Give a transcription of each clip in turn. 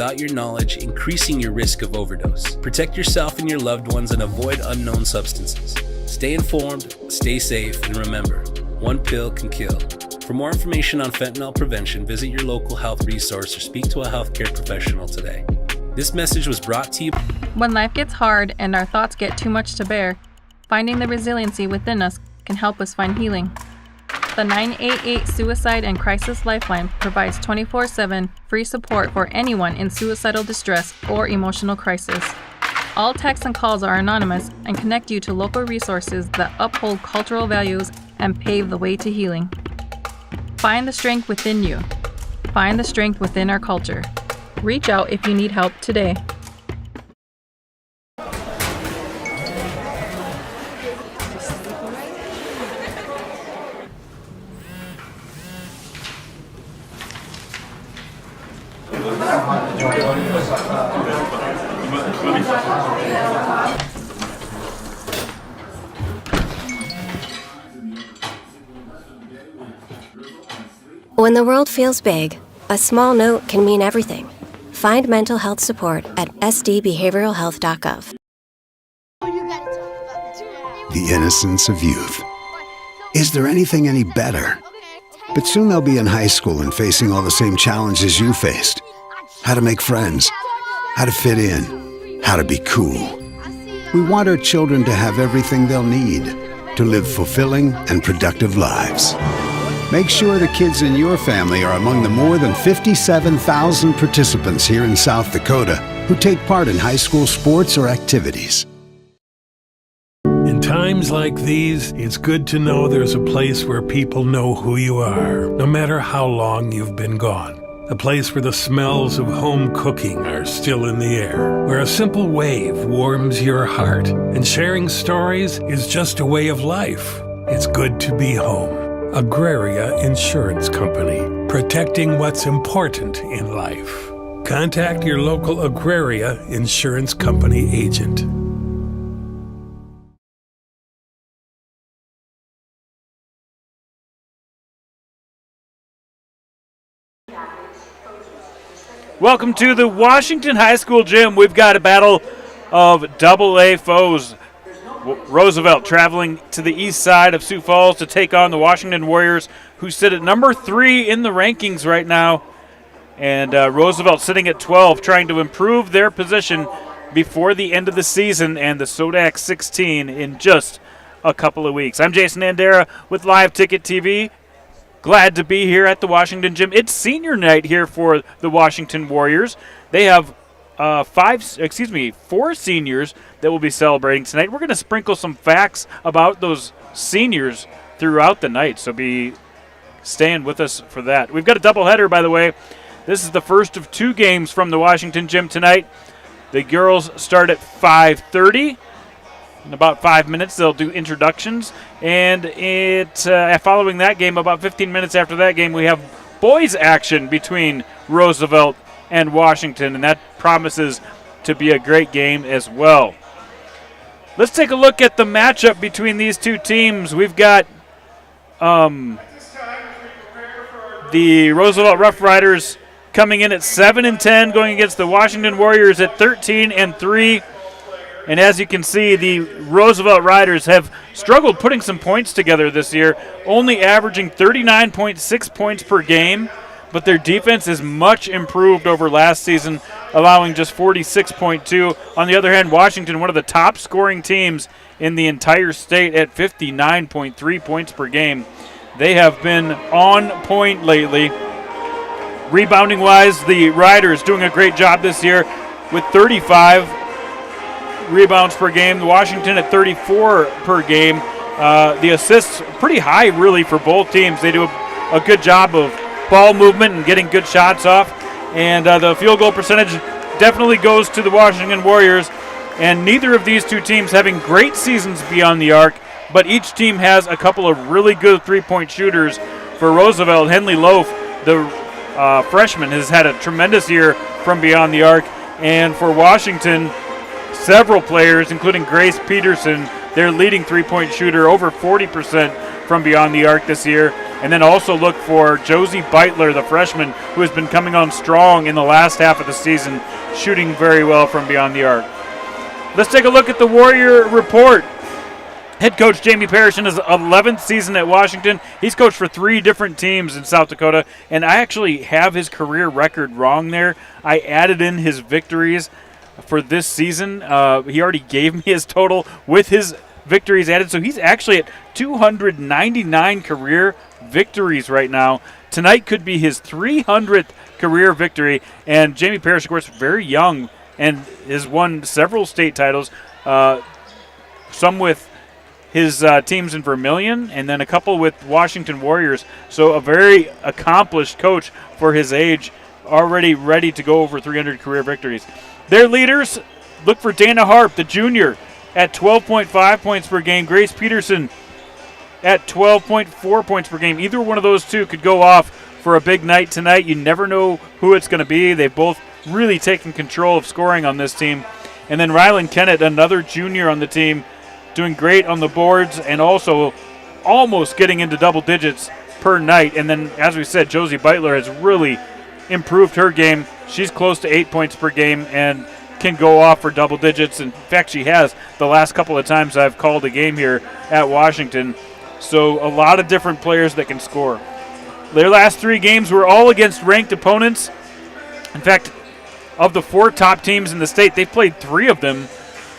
without your knowledge, increasing your risk of overdose. Protect yourself and your loved ones and avoid unknown substances. Stay informed, stay safe, and remember, one pill can kill. For more information on fentanyl prevention, visit your local health resource or speak to a healthcare professional today. This message was brought to you. When life gets hard and our thoughts get too much to bear, finding the resiliency within us can help us find healing. The 988 Suicide and Crisis Lifeline provides 24/7 free support for anyone in suicidal distress or emotional crisis. All texts and calls are anonymous and connect you to local resources that uphold cultural values and pave the way to healing. Find the strength within you. Find the strength within our culture. Reach out if you need help today. When the world feels big, a small note can mean everything. Find mental health support at sdbehavioralhealth.gov. The innocence of youth. Is there anything any better? But soon they'll be in high school and facing all the same challenges you faced. How to make friends, how to fit in, how to be cool. We want our children to have everything they'll need to live fulfilling and productive lives. Make sure the kids in your family are among the more than 57,000 participants here in South Dakota who take part in high school sports or activities. In times like these, it's good to know there's a place where people know who you are, no matter how long you've been gone. A place where the smells of home cooking are still in the air, where a simple wave warms your heart, and sharing stories is just a way of life. It's good to be home. Agraria Insurance Company, protecting what's important in life. Contact your local Agraria Insurance Company agent. Welcome to the Washington High School Gym. We've got a battle of AA foes. Roosevelt traveling to the east side of Sioux Falls to take on the Washington Warriors, who sit at number 3 in the rankings right now. And Roosevelt sitting at 12, trying to improve their position before the end of the season and the Sodak 16 in just a couple of weeks. I'm Jason Andera with Live Ticket TV. Glad to be here at the Washington Gym. It's senior night here for the Washington Warriors. They have 4 seniors that will be celebrating tonight. We're going to sprinkle some facts about those seniors throughout the night, so be staying with us for that. We've got a doubleheader, by the way. This is the first of 2 games from the Washington Gym tonight. The girls start at 5:30. In about 5 minutes, they'll do introductions. And following that game, about 15 minutes after that game, we have boys action between Roosevelt and Washington, and that promises to be a great game as well. Let's take a look at the matchup between these two teams. We've got the Roosevelt Rough Riders coming in at 7-10, going against the Washington Warriors at 13-3. And as you can see, the Roosevelt Riders have struggled putting some points together this year, only averaging 39.6 points per game. But their defense is much improved over last season, allowing just 46.2. On the other hand, Washington, one of the top scoring teams in the entire state at 59.3 points per game. They have been on point lately. Rebounding-wise, the Riders doing a great job this year with 35 rebounds per game. Washington at 34 per game. The assists pretty high, really, for both teams. They do a good job of ball movement and getting good shots off. And the field goal percentage definitely goes to the Washington Warriors. And neither of these two teams having great seasons beyond the arc, but each team has a couple of really good three-point shooters. For Roosevelt, Henley Loaf, the freshman, has had a tremendous year from beyond the arc. And for Washington, several players, including Grace Peterson, their leading three-point shooter, over 40% from beyond the arc this year. And then also look for Josie Beitler, the freshman, who has been coming on strong in the last half of the season, shooting very well from beyond the arc. Let's take a look at the Warrior report. Head coach Jamie Parrish in his 11th season at Washington. He's coached for 3 different teams in South Dakota, and I actually have his career record wrong there. I added in his victories for this season. He already gave me his total with his victories added, so he's actually at 299 career victories right now. Tonight could be his 300th career victory, and Jamie Parrish, of course, very young and has won several state titles, some with his teams in Vermilion, and then a couple with Washington Warriors. So a very accomplished coach for his age, already ready to go over 300 career victories. Their leaders, look for Dana Harp, the junior, at 12.5 points per game. Grace Peterson at 12.4 points per game. Either one of those two could go off for a big night tonight. You never know who it's going to be. They've both really taken control of scoring on this team. And then Rylan Kennett, another junior on the team, doing great on the boards and also almost getting into double digits per night. And then, as we said, Josie Beitler has really improved her game. She's close to 8 points per game and can go off for double digits. In fact, she has the last couple of times I've called a game here at Washington. So a lot of different players that can score. Their last 3 games were all against ranked opponents. In fact, of the 4 top teams in the state, they've played 3 of them.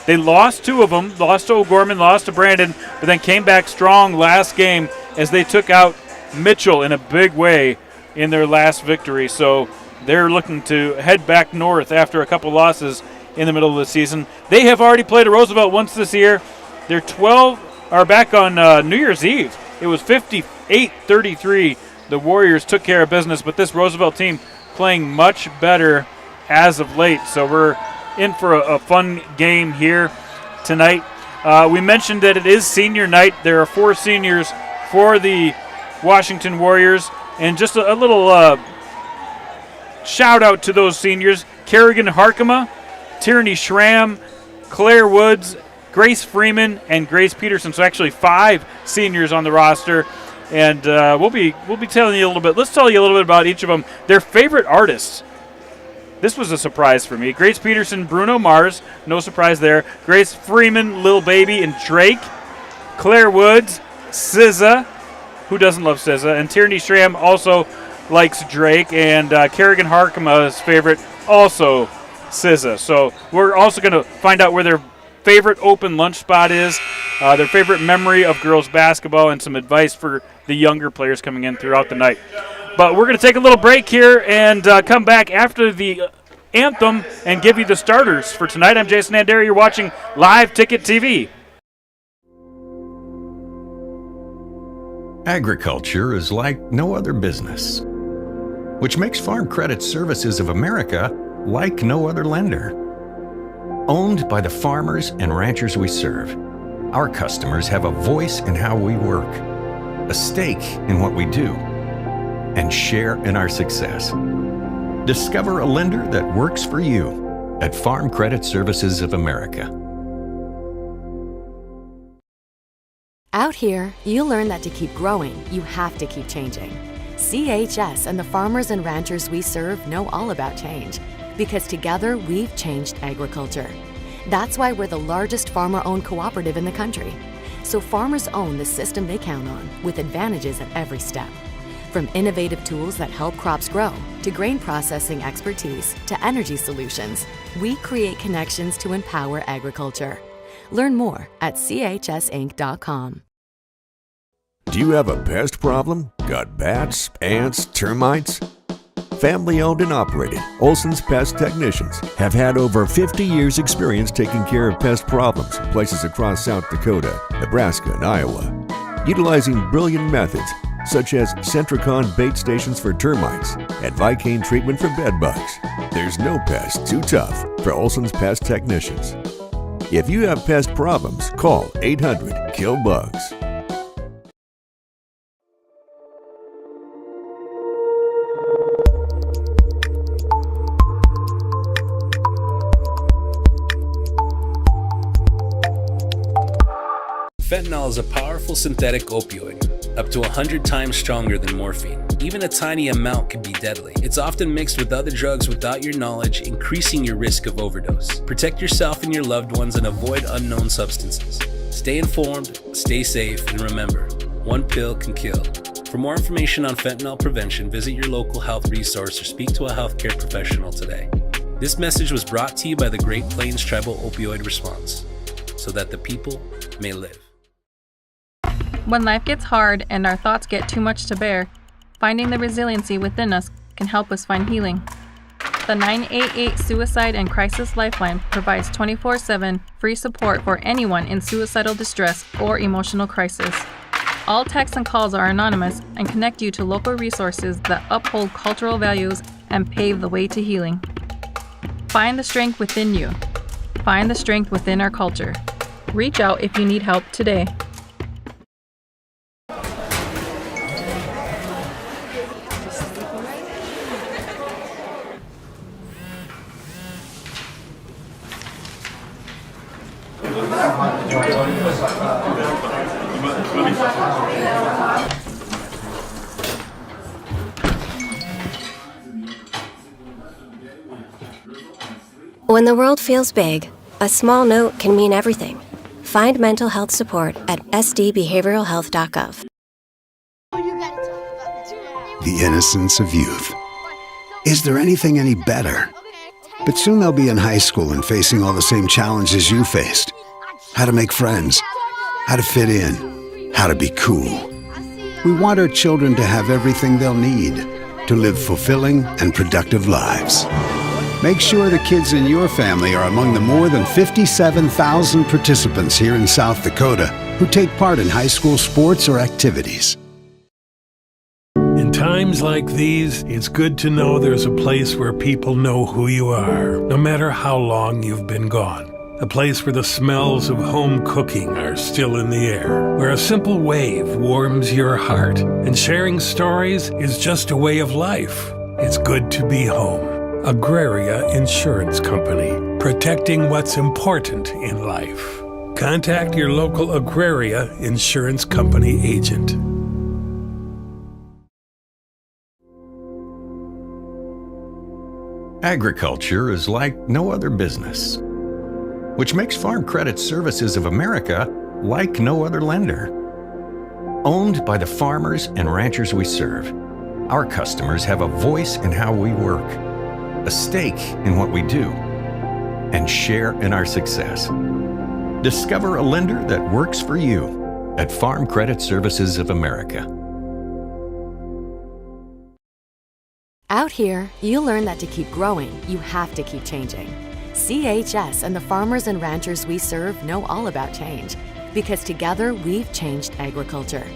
They lost 2 of them, lost to O'Gorman, lost to Brandon, but then came back strong last game as they took out Mitchell in a big way in their last victory. So they're looking to head back north after a couple losses in the middle of the season. They have already played a Roosevelt once this year. They're 12 are back on New Year's Eve. It was 58-33. The Warriors took care of business, but this Roosevelt team playing much better as of late. So we're in for a fun game here tonight. We mentioned that it is senior night. There are 4 seniors for the Washington Warriors. And just a little shout out to those seniors: Kerrigan Harkema, Tierney Schramm, Claire Woods, Grace Freeman, and Grace Peterson. So actually 5 seniors on the roster. And we'll be telling you a little bit. Let's tell you a little bit about each of them. Their favorite artists. This was a surprise for me. Grace Peterson, Bruno Mars. No surprise there. Grace Freeman, Lil Baby, and Drake. Claire Woods, SZA. Who doesn't love SZA? And Tierney Schramm also likes Drake. And Kerrigan Harkema's favorite, also SZA. So we're also going to find out where their favorite open lunch spot is, their favorite memory of girls basketball, and some advice for the younger players coming in throughout the night. But we're going to take a little break here and come back after the anthem and give you the starters for tonight. I'm Jason Anderi. You're watching Live Ticket TV. Agriculture is like no other business, which makes Farm Credit Services of America like no other lender. Owned by the farmers and ranchers we serve, our customers have a voice in how we work, a stake in what we do, and share in our success. Discover a lender that works for you at Farm Credit Services of America. Out here, you'll learn that to keep growing, you have to keep changing. CHS and the farmers and ranchers we serve know all about change, because together we've changed agriculture. That's why we're the largest farmer-owned cooperative in the country. So farmers own the system they count on, with advantages at every step. From innovative tools that help crops grow, to grain processing expertise, to energy solutions, we create connections to empower agriculture. Learn more at chsinc.com. Do you have a pest problem? Got bats, ants, termites? Family owned and operated, Olson's Pest Technicians have had over 50 years experience taking care of pest problems in places across South Dakota, Nebraska, and Iowa. Utilizing brilliant methods such as Centricon bait stations for termites and Vicane treatment for bed bugs. There's no pest too tough for Olson's Pest Technicians. If you have pest problems, call 800-KILL-BUGS. Fentanyl is a powerful synthetic opioid. up to 100 times stronger than morphine. Even a tiny amount can be deadly. It's often mixed with other drugs without your knowledge, increasing your risk of overdose. Protect yourself and your loved ones and avoid unknown substances. Stay informed, stay safe, and remember, one pill can kill. For more information on fentanyl prevention, visit your local health resource or speak to a healthcare professional today. This message was brought to you by the Great Plains Tribal Opioid Response, so that the people may live. When life gets hard and our thoughts get too much to bear, finding the resiliency within us can help us find healing. The 988 Suicide and Crisis Lifeline provides 24/7 free support for anyone in suicidal distress or emotional crisis. All texts and calls are anonymous and connect you to local resources that uphold cultural values and pave the way to healing. Find the strength within you. Find the strength within our culture. Reach out if you need help today. When the world feels big, a small note can mean everything. Find mental health support at sdbehavioralhealth.gov. The innocence of youth. Is there anything any better? But soon they'll be in high school and facing all the same challenges you faced. How to make friends, how to fit in, how to be cool. We want our children to have everything they'll need to live fulfilling and productive lives. Make sure the kids in your family are among the more than 57,000 participants here in South Dakota who take part in high school sports or activities. In times like these, it's good to know there's a place where people know who you are, no matter how long you've been gone. A place where the smells of home cooking are still in the air, where a simple wave warms your heart, and sharing stories is just a way of life. It's good to be home. Agraria Insurance Company, protecting what's important in life. Contact your local Agraria Insurance Company agent. Agriculture is like no other business, which makes Farm Credit Services of America like no other lender. Owned by the farmers and ranchers we serve, our customers have a voice in how we work, a stake in what we do, and share in our success. Discover a lender that works for you at Farm Credit Services of America. Out here, you learn that to keep growing, you have to keep changing. CHS and the farmers and ranchers we serve know all about change, because together we've changed agriculture.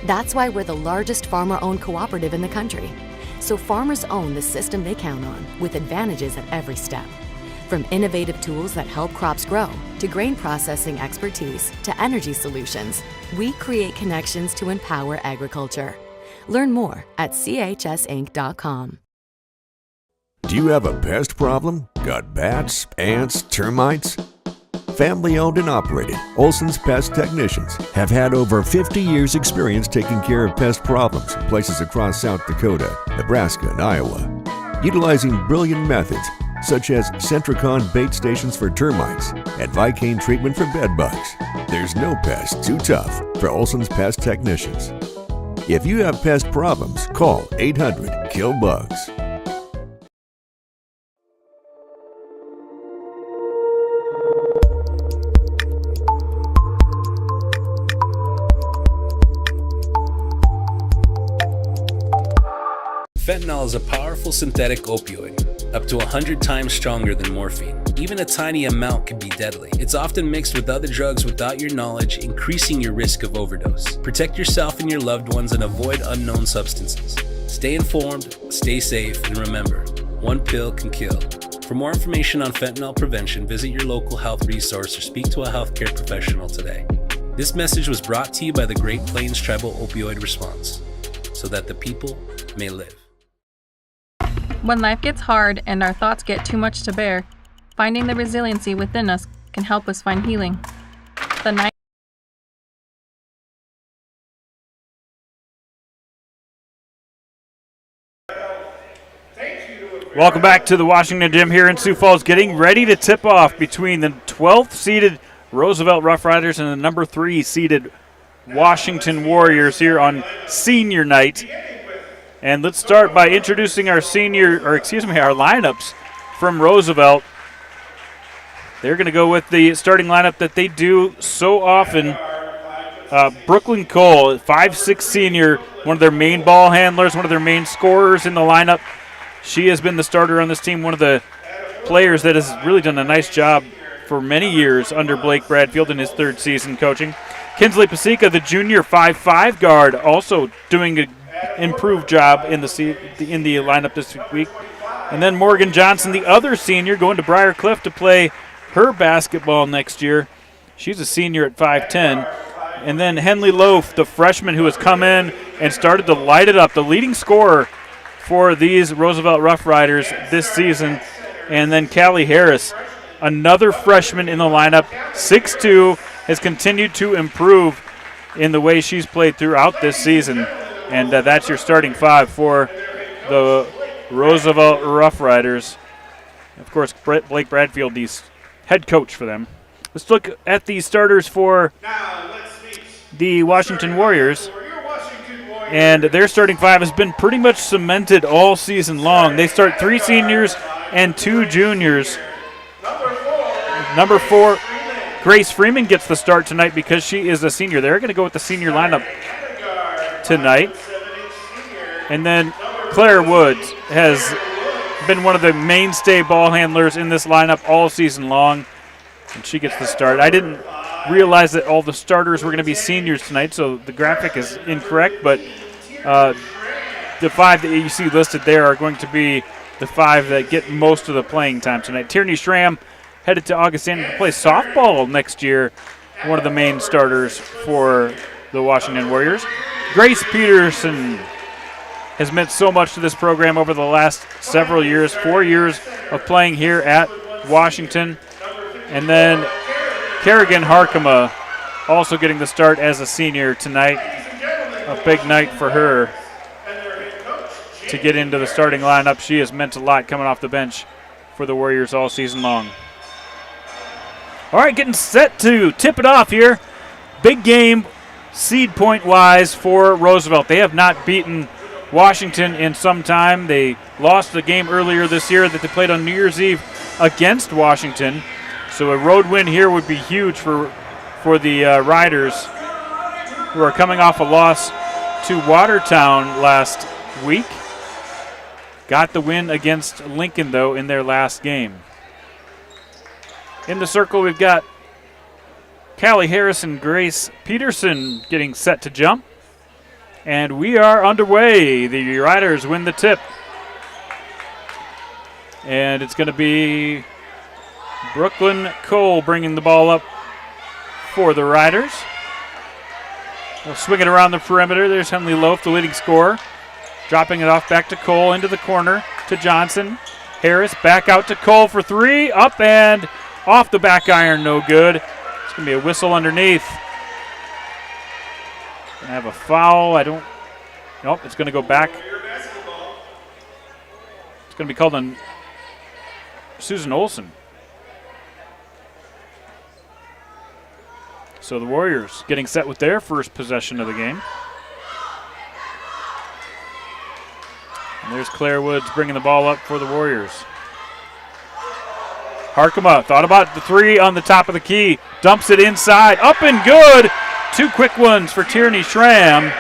That's why we're the largest farmer-owned cooperative in the country. So farmers own the system they count on, with advantages at every step. From innovative tools that help crops grow, to grain processing expertise, to energy solutions, we create connections to empower agriculture. Learn more at chsinc.com. Do you have a pest problem? Got bats, ants, termites? Family owned and operated, Olson's Pest Technicians have had over 50 years experience taking care of pest problems in places across South Dakota, Nebraska, and Iowa. Utilizing brilliant methods such as Centricon bait stations for termites and Vicane treatment for bed bugs, there's no pest too tough for Olson's Pest Technicians. If you have pest problems, call 800-KILL-BUGS. Fentanyl is a powerful synthetic opioid, up to 100 times stronger than morphine. Even a tiny amount can be deadly. It's often mixed with other drugs without your knowledge, increasing your risk of overdose. Protect yourself and your loved ones and avoid unknown substances. Stay informed, stay safe, and remember, one pill can kill. For more information on fentanyl prevention, visit your local health resource or speak to a healthcare professional today. This message was brought to you by the Great Plains Tribal Opioid Response, so that the people may live. When life gets hard and our thoughts get too much to bear, finding the resiliency within us can help us find healing. The Welcome back to the Washington Gym here in Sioux Falls, getting ready to tip off between the 12th seeded Roosevelt Rough Riders and the number 3 seeded Washington Warriors here on senior night. And let's start by introducing our our lineups from Roosevelt. They're going to go with the starting lineup that they do so often. Brooklyn Cole, 5'6" senior, one of their main ball handlers, one of their main scorers in the lineup. She has been the starter on this team, one of the players that has really done a nice job for many years under Blake Bradfield in his 3rd season coaching. Kinsley Pasica, the junior 5'5" guard, also doing an improved job in the lineup this week. And then Morgan Johnson, the other senior, going to Briar Cliff to play her basketball next year. She's a senior at 5'10". And then Henley Loaf, the freshman who has come in and started to light it up, the leading scorer for these Roosevelt Rough Riders this season. And then Callie Harris, another freshman in the lineup, 6'2", has continued to improve in the way she's played throughout this season. And that's your starting 5 for the Roosevelt Rough Riders. Of course, Blake Bradfield, the head coach for them. Let's look at the starters for the Washington Warriors. And their starting 5 has been pretty much cemented all season long. They start 3 seniors and 2 juniors. Number 4, Grace Freeman gets the start tonight because she is a senior. They're going to go with the senior lineup tonight. And then Claire Woods has been one of the mainstay ball handlers in this lineup all season long, and she gets the start. I didn't realize that all the starters were going to be seniors tonight, so the graphic is incorrect, but the 5 that you see listed there are going to be the 5 that get most of the playing time tonight. Tierney Schramm headed to Augustana to play softball next year, one of the main starters for the Washington Warriors. Grace Peterson has meant so much to this program over the last several years, 4 years of playing here at Washington. And then Kerrigan Harkema also getting the start as a senior tonight. A big night for her to get into the starting lineup. She has meant a lot coming off the bench for the Warriors all season long. All right, getting set to tip it off here. Big game seed point-wise for Roosevelt. They have not beaten Washington in some time. They lost the game earlier this year that they played on New Year's Eve against Washington. So a road win here would be huge for the Riders, who are coming off a loss to Watertown last week. Got the win against Lincoln, though, in their last game. In the circle, we've got Callie Harris and Grace Peterson getting set to jump. And we are underway. The Riders win the tip. And it's going to be Brooklyn Cole bringing the ball up for the Riders. They'll swing it around the perimeter. There's Henley Loaf, the leading scorer. Dropping it off back to Cole into the corner to Johnson. Harris back out to Cole for 3. Up and off the back iron, no good. It's going to be a whistle underneath. Going to have a foul. Nope, it's going to go back. It's going to be called on Susan Olson. So the Warriors getting set with their first possession of the game. And there's Claire Woods bringing the ball up for the Warriors. Harkema thought about the 3 on the top of the key. Dumps it inside. Up and good. 2 quick ones for Tierney Schramm.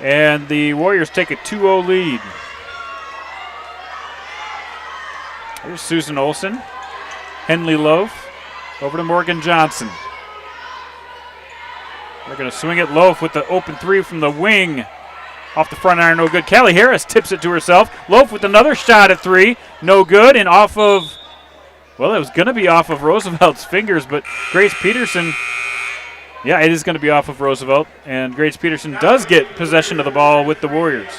And the Warriors take a 2-0 lead. Here's Susan Olson. Henley Loaf. Over to Morgan Johnson. They're going to swing it. Loaf with the open 3 from the wing. Off the front iron, no good. Callie Harris tips it to herself. Loaf with another shot at 3. No good. And off of, well, it was going to be off of Roosevelt's fingers, but Grace Peterson, yeah, it is going to be off of Roosevelt. And Grace Peterson does get possession of the ball with the Warriors.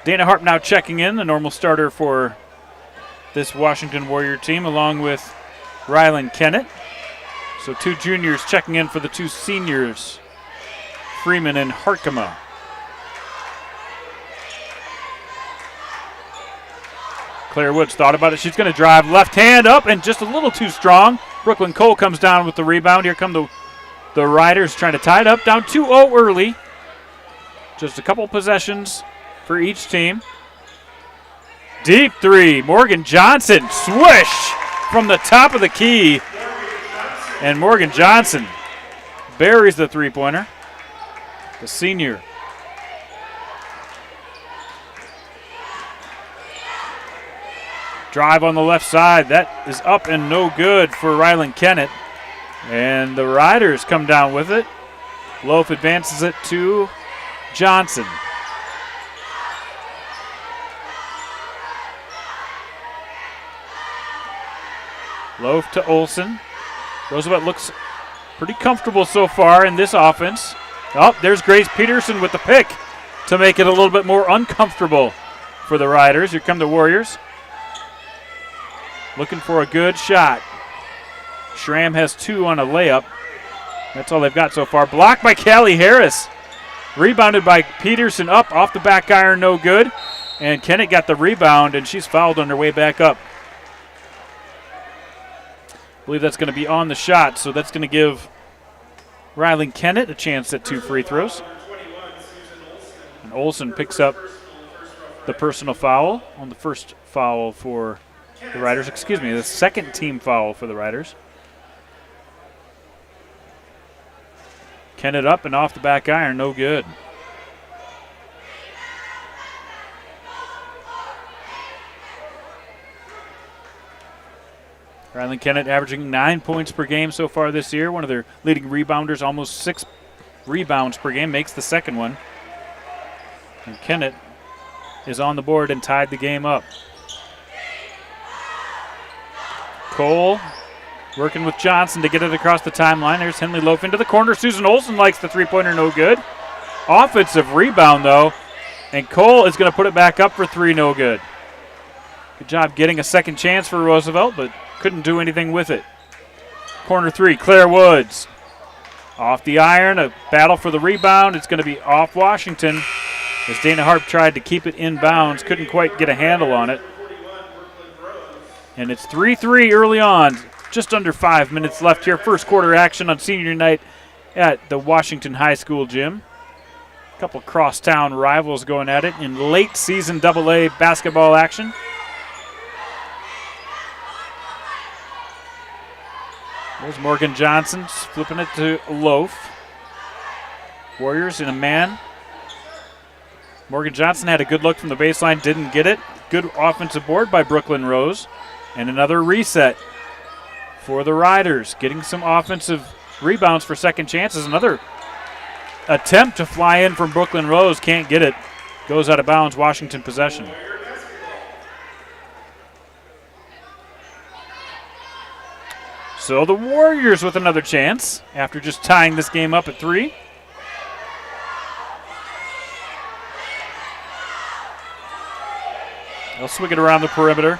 Dana Harp now checking in, the normal starter for this Washington Warrior team, along with Rylan Kennett. So 2 juniors checking in for the 2 seniors, Freeman and Harkema. Claire Woods thought about it. She's going to drive left hand up and just a little too strong. Brooklyn Cole comes down with the rebound. Here come the Riders trying to tie it up. Down 2-0 early. Just a couple possessions for each team. Deep three. Morgan Johnson. Swish from the top of the key. And Morgan Johnson buries the three-pointer. The senior. Drive on the left side. That is up and no good for Ryland Kennett. And the Riders come down with it. Loaf advances it to Johnson. Loaf to Olsen. Roosevelt looks pretty comfortable so far in this offense. Oh, there's Grace Peterson with the pick to make it a little bit more uncomfortable for the Riders. Here come the Warriors. Looking for a good shot. Schramm has 2 on a layup. That's all they've got so far. Blocked by Callie Harris. Rebounded by Peterson up off the back iron, no good. And Kennett got the rebound, and she's fouled on her way back up. I believe that's going to be on the shot, so that's going to give Ryland Kennett a chance at 2 free throws. And Olsen picks up the personal foul on the first foul for the Riders. Excuse me, the second team foul for the Riders. Kennett up and off the back iron, no good. Ryland Kennett averaging 9 points per game so far this year. One of their leading rebounders, almost 6 rebounds per game, makes the second one. And Kennett is on the board and tied the game up. Cole working with Johnson to get it across the timeline. There's Henley Loaf into the corner. Susan Olsen likes the three-pointer, no good. Offensive rebound, though, and Cole is going to put it back up for 3, no good. Good job getting a second chance for Roosevelt, but couldn't do anything with it. Corner 3, Claire Woods. Off the iron, a battle for the rebound. It's going to be off Washington as Dana Harp tried to keep it in bounds. Couldn't quite get a handle on it. And it's 3-3 early on. Just under 5 minutes left here. First quarter action on senior night at the Washington High School gym. A couple crosstown rivals going at it in late season AA basketball action. There's Morgan Johnson flipping it to Loaf. Warriors in a man. Morgan Johnson had a good look from the baseline, didn't get it. Good offensive board by Brooklyn Rose. And another reset for the Riders. Getting some offensive rebounds for second chances. Another attempt to fly in from Brooklyn Rose. Can't get it. Goes out of bounds. Washington possession. So the Warriors with another chance after just tying this game up at 3. They'll swing it around the perimeter.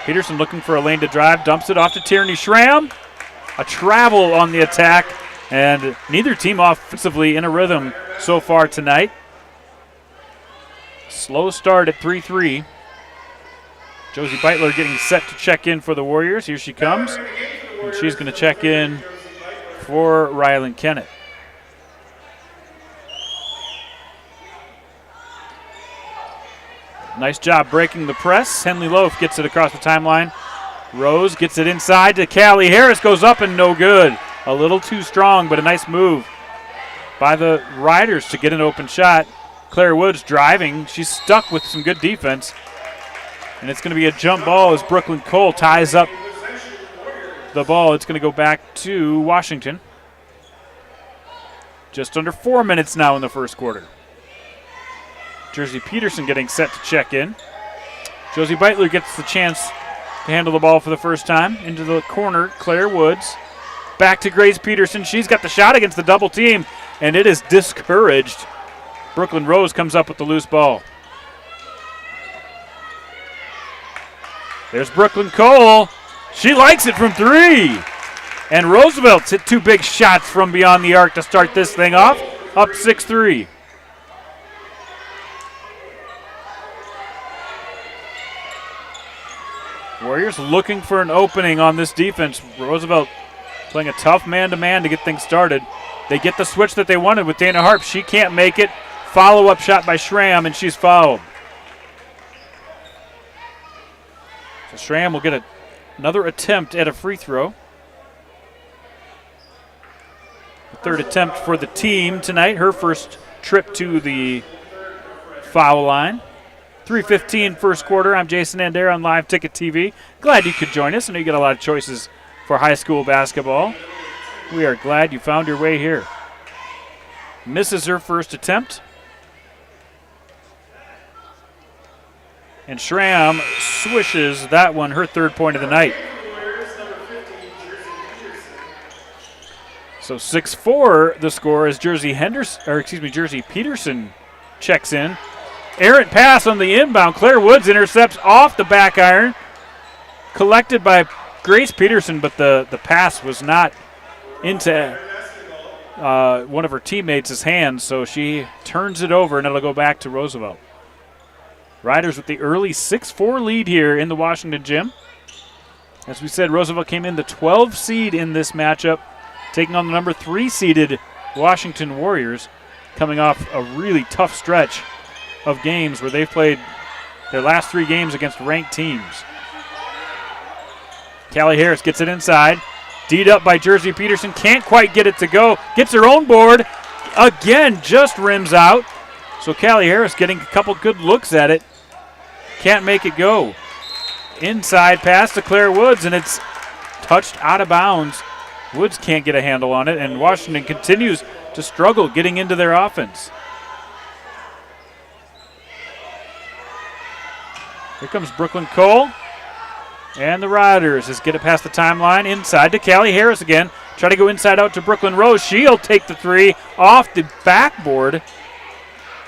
Peterson looking for a lane to drive, dumps it off to Tierney Schramm. A travel on the attack, and neither team offensively in a rhythm so far tonight. Slow start at 3-3. Josie Beitler getting set to check in for the Warriors. Here she comes, and she's going to check in for Ryland Kennett. Nice job breaking the press. Henley Loaf gets it across the timeline. Rose gets it inside to Callie Harris. Goes up and no good. A little too strong, but a nice move by the Riders to get an open shot. Claire Woods driving. She's stuck with some good defense. And it's going to be a jump ball as Brooklyn Cole ties up the ball. It's going to go back to Washington. Just under 4 minutes now in the first quarter. Jersey Peterson getting set to check in. Josie Beitler gets the chance to handle the ball for the first time. Into the corner, Claire Woods. Back to Grace Peterson. She's got the shot against the double team, and it is discouraged. Brooklyn Rose comes up with the loose ball. There's Brooklyn Cole. She likes it from 3. And Roosevelt's hit 2 big shots from beyond the arc to start this thing off. Up 6-3. Warriors looking for an opening on this defense. Roosevelt playing a tough man-to-man to get things started. They get the switch that they wanted with Dana Harp. She can't make it. Follow-up shot by Schramm, and she's fouled. So Schramm will get another attempt at a free throw. The third attempt for the team tonight. Her first trip to the foul line. 3:15 first quarter. I'm Jason Andera on Live Ticket TV. Glad you could join us. I know you got a lot of choices for high school basketball. We are glad you found your way here. Misses her first attempt. And Schramm swishes that one, her third point of the night. So 6-4 the score as Jersey Peterson checks in. Errant pass on the inbound. Claire Woods intercepts off the back iron. Collected by Grace Peterson, but the pass was not into one of her teammates' hands, so she turns it over, and it'll go back to Roosevelt. Riders with the early 6-4 lead here in the Washington gym. As we said, Roosevelt came in the 12 seed in this matchup, taking on the number 3 seeded Washington Warriors, coming off a really tough stretch of games where they've played their last 3 games against ranked teams. Callie Harris gets it inside. D'd up by Jersey Peterson. Can't quite get it to go. Gets her own board. Again, just rims out. So Callie Harris getting a couple good looks at it. Can't make it go. Inside pass to Claire Woods, and it's touched out of bounds. Woods can't get a handle on it, and Washington continues to struggle getting into their offense. Here comes Brooklyn Cole. And the Riders just get it past the timeline. Inside to Callie Harris again. Try to go inside out to Brooklyn Rose. She'll take the 3 off the backboard.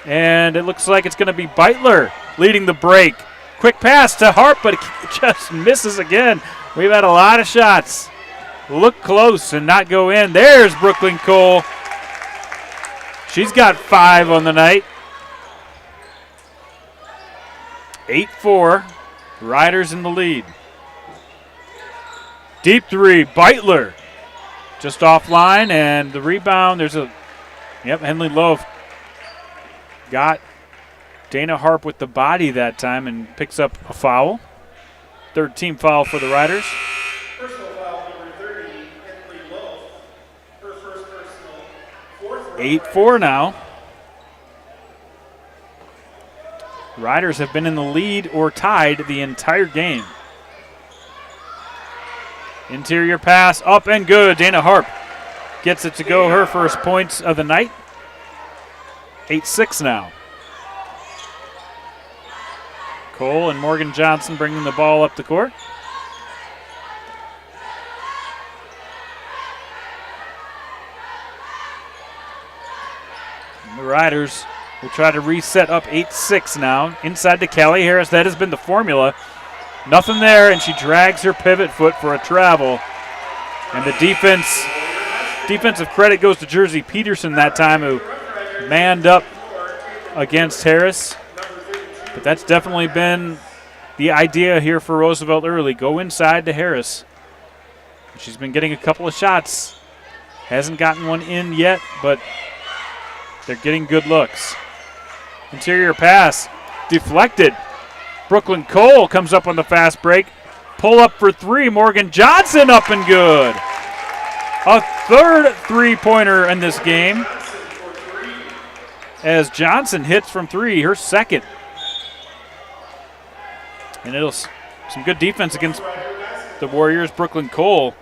And it looks like it's going to be Beitler leading the break. Quick pass to Harp, but it just misses again. We've had a lot of shots look close and not go in. There's Brooklyn Cole. She's got 5 on the night. 8-4. Riders in the lead. Deep 3, Beitler. Just offline, and the rebound, Henley Loaf got Dana Harp with the body that time and picks up a foul. Third team foul for the Riders. Personal foul number 30, Henley Loaf. Her first personal. 8-4 now. Riders have been in the lead or tied the entire game. Interior pass, up and good. Dana Harp gets it to go, her first points of the night. 8-6 now. Cole and Morgan Johnson bringing the ball up the court. And the Riders will try to reset up 8-6 now. Inside to Callie Harris. That has been the formula. Nothing there, and she drags her pivot foot for a travel. And the defensive credit goes to Jersey Peterson that time, who manned up against Harris. But that's definitely been the idea here for Roosevelt early. Go inside to Harris. She's been getting a couple of shots. Hasn't gotten one in yet, but they're getting good looks. Interior pass, deflected. Brooklyn Cole comes up on the fast break. Pull up for 3. Morgan Johnson up and good. A third three-pointer in this game as Johnson hits from 3, her second. And it'll some good defense against the Warriors. Brooklyn Cole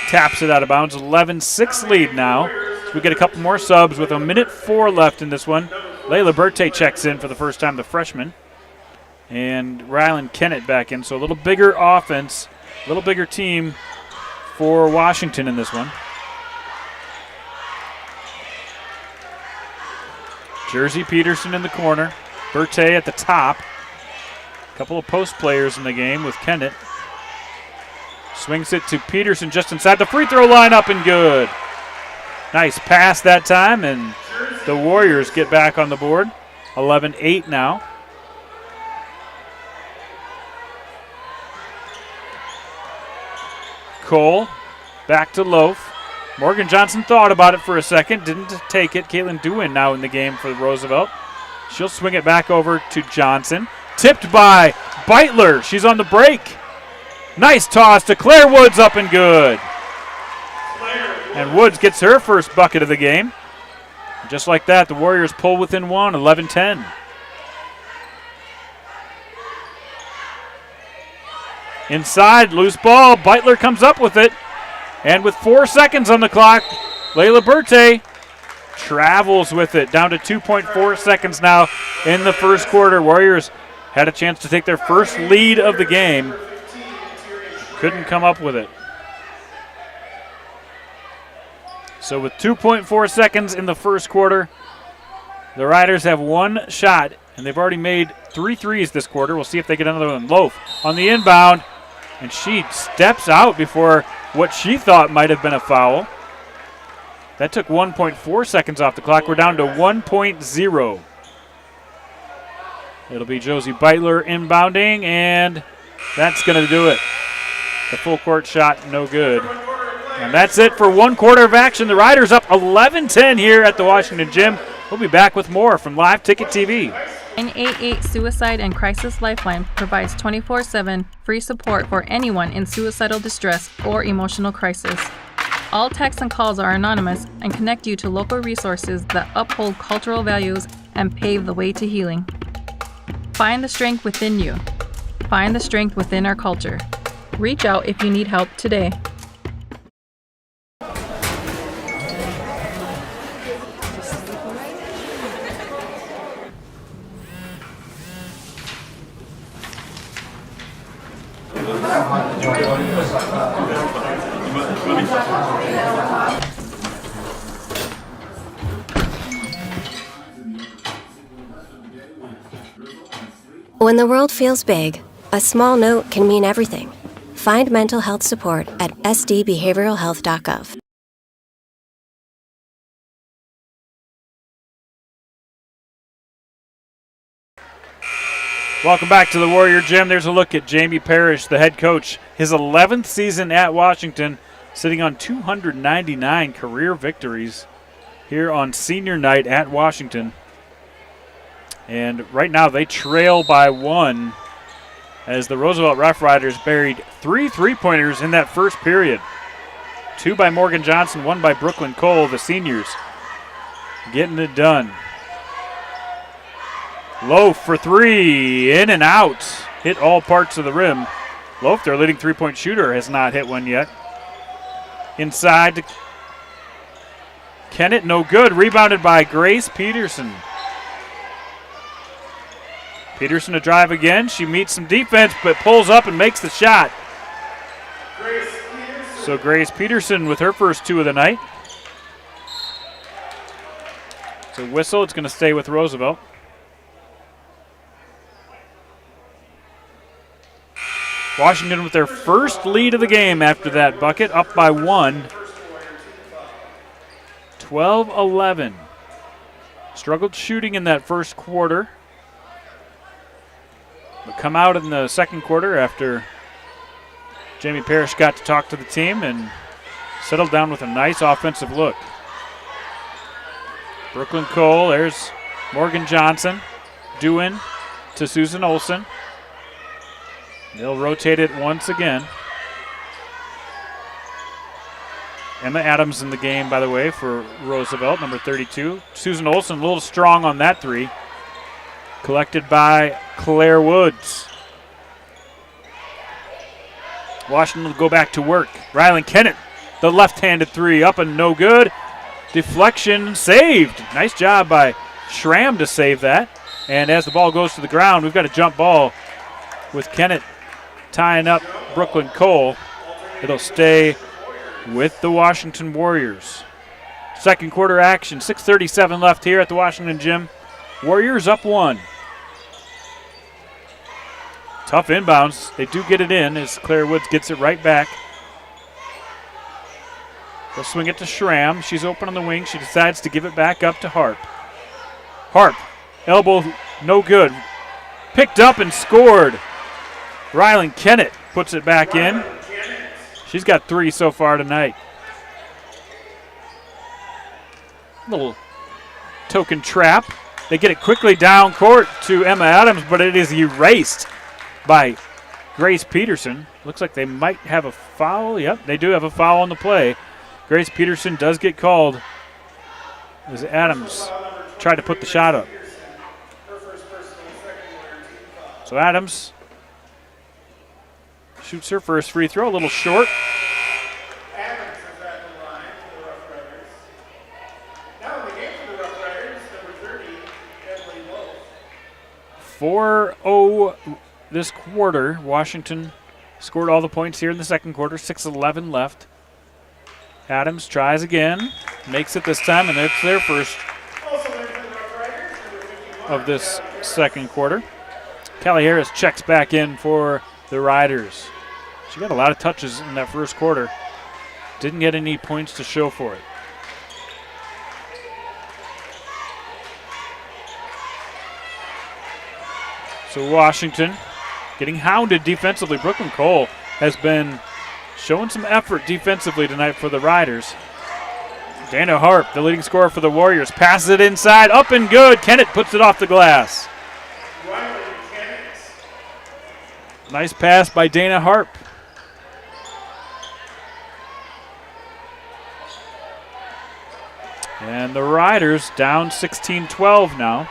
taps it out of bounds. 11-6 lead now. So we get a couple more subs with 1:04 left in this one. Layla Berthe checks in for the first time, the freshman. And Rylan Kennett back in. So a little bigger offense, a little bigger team for Washington in this one. Jersey Peterson in the corner. Berthe at the top. A couple of post players in the game with Kennett. Swings it to Peterson just inside the free throw line, up and good. Nice pass that time, and the Warriors get back on the board. 11-8 now. Cole back to Loaf. Morgan Johnson thought about it for a second, didn't take it. Caitlin Dewin now in the game for Roosevelt. She'll swing it back over to Johnson. Tipped by Beitler. She's on the break. Nice toss to Claire Woods, up and good. And Woods gets her first bucket of the game. Just like that, the Warriors pull within one, 11-10. Inside, loose ball. Beitler comes up with it. And with 4 seconds on the clock, Layla Berthe travels with it. Down to 2.4 seconds now in the first quarter. Warriors had a chance to take their first lead of the game. Couldn't come up with it. So with 2.4 seconds in the first quarter, the Riders have one shot, and they've already made 3 threes this quarter. We'll see if they get another one. Loaf on the inbound, and she steps out before what she thought might have been a foul. That took 1.4 seconds off the clock. We're down to 1.0. It'll be Josie Beitler inbounding, and that's going to do it. The full court shot, no good. And that's it for 1 quarter of action. The Riders up 11-10 here at the Washington Gym. We'll be back with more from Live Ticket TV. 988 Suicide and Crisis Lifeline provides 24/7 free support for anyone in suicidal distress or emotional crisis. All texts and calls are anonymous and connect you to local resources that uphold cultural values and pave the way to healing. Find the strength within you. Find the strength within our culture. Reach out if you need help today. When the world feels big, a small note can mean everything. Find mental health support at sdbehavioralhealth.gov. Welcome back to the Warrior Gym. There's a look at Jamie Parrish, the head coach. His 11th season at Washington, sitting on 299 career victories here on senior night at Washington. And right now they trail by 1 as the Roosevelt Rough Riders buried 3 3-pointers in that first period. 2 by Morgan Johnson, 1 by Brooklyn Cole, the seniors getting it done. Loaf for 3, in and out. Hit all parts of the rim. Loaf, their leading three-point shooter, has not hit one yet. Inside to Kennett, no good. Rebounded by Grace Peterson. Peterson to drive again. She meets some defense, but pulls up and makes the shot. So Grace Peterson with her first 2 of the night. So whistle, it's going to stay with Roosevelt. Washington with their first lead of the game after that bucket, up by 1. 12-11. Struggled shooting in that first quarter. But come out in the second quarter after Jamie Parrish got to talk to the team and settled down with a nice offensive look. Brooklyn Cole, there's Morgan Johnson. Dewin to Susan Olsen. They'll rotate it once again. Emma Adams in the game, by the way, for Roosevelt, number 32. Susan Olsen a little strong on that 3. Collected by Claire Woods. Washington will go back to work. Rylan Kennett, the left-handed 3, up and no good. Deflection saved. Nice job by Schramm to save that. And as the ball goes to the ground, we've got a jump ball with Kennett tying up Brooklyn Cole. It'll stay with the Washington Warriors. Second quarter action, 6:37 left here at the Washington Gym. Warriors up 1. Tough inbounds. They do get it in as Claire Woods gets it right back. They'll swing it to Schramm. She's open on the wing. She decides to give it back up to Harp. Harp, elbow, no good. Picked up and scored. Rylan Kennett puts it back in. She's got 3 so far tonight. Little token trap. They get it quickly down court to Emma Adams, but it is erased by Grace Peterson. Looks like they might have a foul. Yep, they do have a foul on the play. Grace Peterson does get called as Adams tried to put the shot up. So Adams shoots her first free throw, a little short. 4-0 this quarter. Washington scored all the points here in the second quarter. 6:11 left. Adams tries again, makes it this time, and it's their first of this second quarter. Callie Harris checks back in for the Riders. She got a lot of touches in that first quarter. Didn't get any points to show for it. So Washington getting hounded defensively. Brooklyn Cole has been showing some effort defensively tonight for the Riders. Dana Harp, the leading scorer for the Warriors, passes it inside, up and good. Kennett puts it off the glass. Nice pass by Dana Harp. And the Riders down 16-12 now.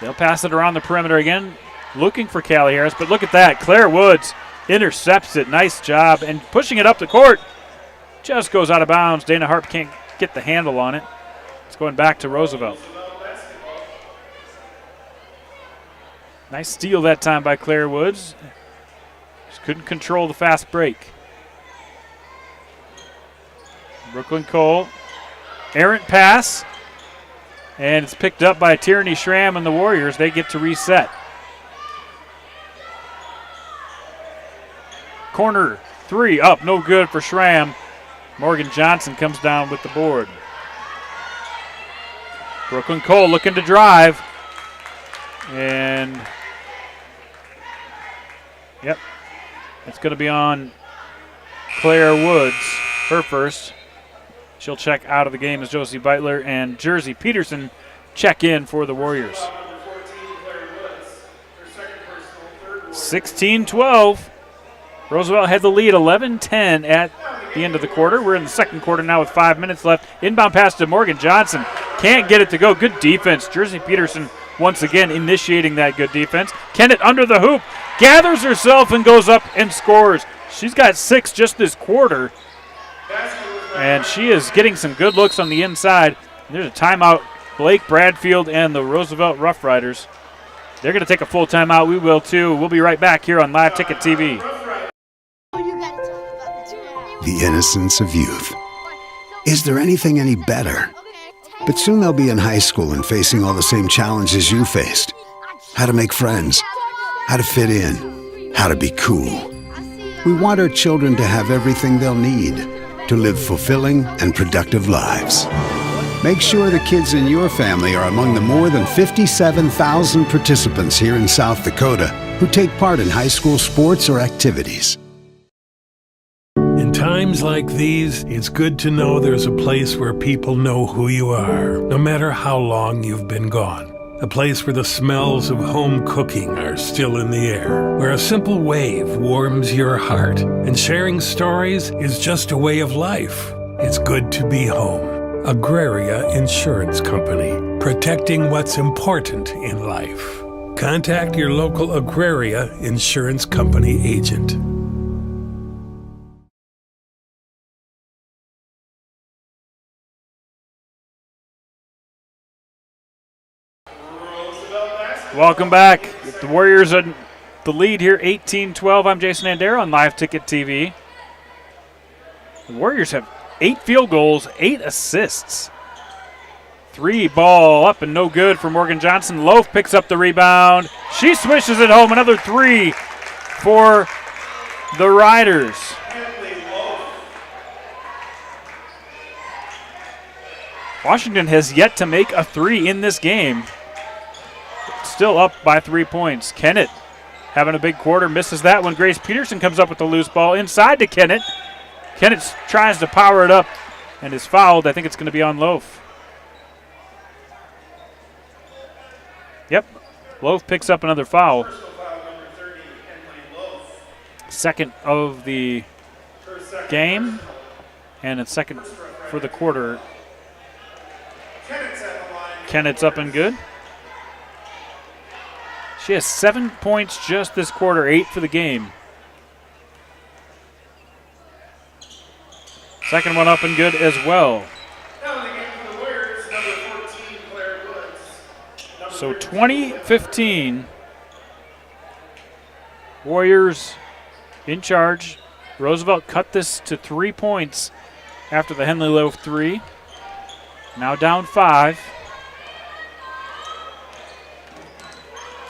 They'll pass it around the perimeter again, looking for Callie Harris, but look at that. Claire Woods intercepts it. Nice job. And pushing it up the court just goes out of bounds. Dana Harp can't get the handle on it. It's going back to Roosevelt. Nice steal that time by Claire Woods. Just couldn't control the fast break. Brooklyn Cole, errant pass. And it's picked up by Tierney Schramm and the Warriors. They get to reset. Corner 3 up, no good for Schramm. Morgan Johnson comes down with the board. Brooklyn Cole looking to drive. And, yep, it's going to be on Claire Woods, her first. She'll check out of the game as Josie Beitler and Jersey Peterson check in for the Warriors. 16-12. Roosevelt had the lead 11-10 at the end of the quarter. We're in the second quarter now with 5 minutes left. Inbound pass to Morgan Johnson. Can't get it to go. Good defense. Jersey Peterson once again initiating that good defense. Kennett under the hoop. Gathers herself and goes up and scores. She's got 6 just this quarter. And she is getting some good looks on the inside. There's a timeout. Blake Bradfield and the Roosevelt Rough Riders. They're going to take a full timeout. We will too. We'll be right back here on Live Ticket TV. The innocence of youth. Is there anything any better? But soon they'll be in high school and facing all the same challenges you faced. How to make friends. How to fit in. How to be cool. We want our children to have everything they'll need to live fulfilling and productive lives. Make sure the kids in your family are among the more than 57,000 participants here in South Dakota who take part in high school sports or activities. In times like these, it's good to know there's a place where people know who you are, no matter how long you've been gone. A place where the smells of home cooking are still in the air, where a simple wave warms your heart, and sharing stories is just a way of life. It's good to be home. Agraria Insurance Company, protecting what's important in life. Contact your local Agraria Insurance Company agent. Welcome back. The Warriors are the lead here, 18-12. I'm Jason Andera on Live Ticket TV. The Warriors have 8 field goals, 8 assists. 3 ball up and no good for Morgan Johnson. Loaf picks up the rebound. She swishes it home. Another 3 for the Riders. Washington has yet to make a 3 in this game. Still up by 3 points. Kennett having a big quarter, misses that one. Grace Peterson comes up with the loose ball inside to Kennett. Kennett tries to power it up and is fouled. I think it's going to be on Loaf. Yep, Loaf picks up another foul. Second of the game, and it's second for the quarter. Kennett's up and good. She has 7 points just this quarter, 8 for the game. Second one up and good as well. So 20-15, Warriors in charge. Roosevelt cut this to 3 points after the Henley Loaf 3. Now down 5.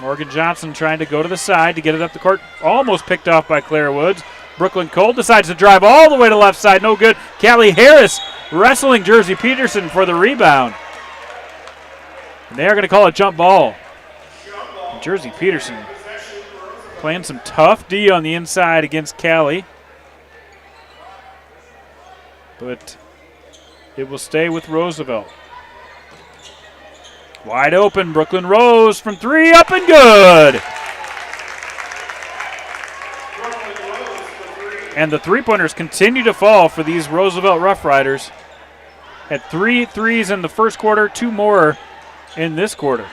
Morgan Johnson trying to go to the side to get it up the court. Almost picked off by Claire Woods. Brooklyn Cole decides to drive all the way to left side. No good. Callie Harris wrestling Jersey Peterson for the rebound. And they are going to call a jump ball. Jersey Peterson playing some tough D on the inside against Callie. But it will stay with Roosevelt. Wide open, Brooklyn Rose from 3, up and good. And the three-pointers continue to fall for these Roosevelt Rough Riders. Had 3 threes in the first quarter, 2 more in this quarter.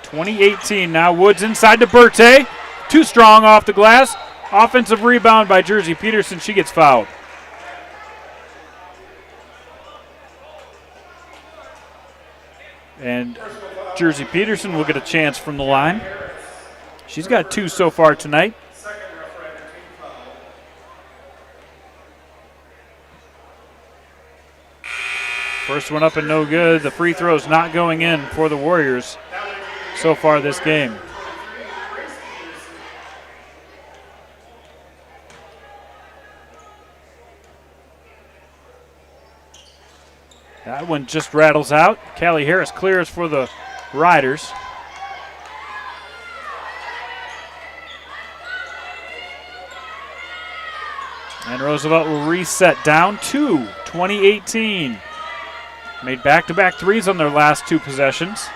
20-18 now. Woods inside to Berthe. Too strong off the glass. Offensive rebound by Jersey Peterson. She gets fouled. And Jersey Peterson will get a chance from the line. She's got 2 so far tonight. First one up and no good. The free throw's not going in for the Warriors so far this game. That one just rattles out. Callie Harris clears for the Riders. And Roosevelt will reset down 2, 20-18. Made back-to-back threes on their last 2 possessions.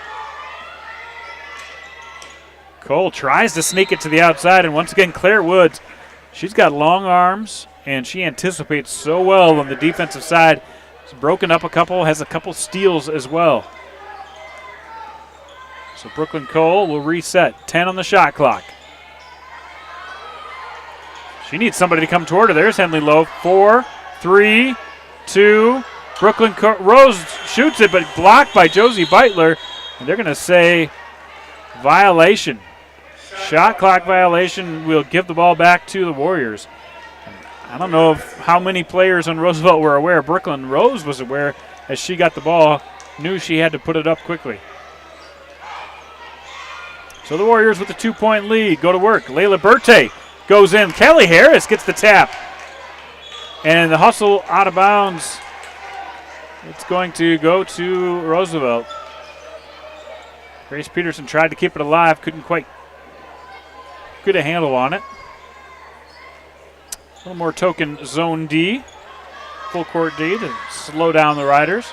Cole tries to sneak it to the outside, and once again, Claire Woods, she's got long arms, and she anticipates so well on the defensive side. She's broken up a couple, has a couple steals as well. So Brooklyn Cole will reset, 10 on the shot clock. She needs somebody to come toward her. There's Henley Lowe, 4, 3, 2. Brooklyn Rose shoots it, but blocked by Josie Beitler. And they're going to say violation. Shot clock violation. Will give the ball back to the Warriors. I don't know how many players on Roosevelt were aware. Brooklyn Rose was aware as she got the ball, knew she had to put it up quickly. So the Warriors with a 2-point lead go to work. Layla Berthe goes in. Callie Harris gets the tap. And the hustle out of bounds. It's going to go to Roosevelt. Grace Peterson tried to keep it alive, couldn't quite get a handle on it. A little more token zone D, full court D to slow down the Riders.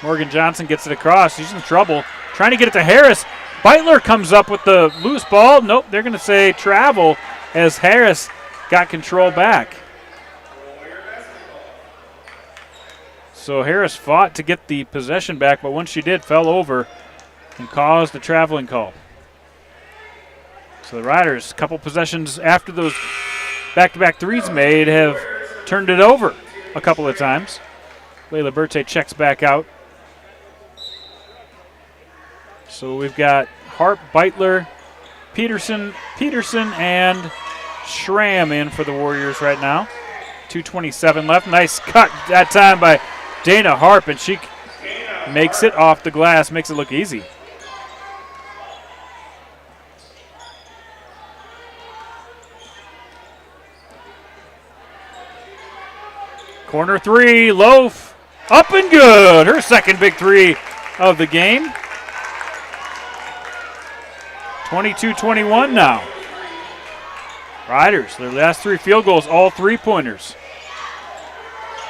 Morgan Johnson gets it across. She's in trouble. Trying to get it to Harris. Beitler comes up with the loose ball. Nope, they're going to say travel as Harris got control back. So Harris fought to get the possession back, but once she did, fell over and caused the traveling call. So the Riders, a couple possessions after those back-to-back threes made, have turned it over a couple of times. Layla Berthe checks back out. So we've got Harp, Beitler, Peterson, and Schramm in for the Warriors right now. 2:27 left. Nice cut that time by Dana Harp, and she makes it off the glass, makes it look easy. Corner three, Loaf, up and good. Her second big three of the game. 22-21 now. Riders, their last 3 field goals, all 3-pointers.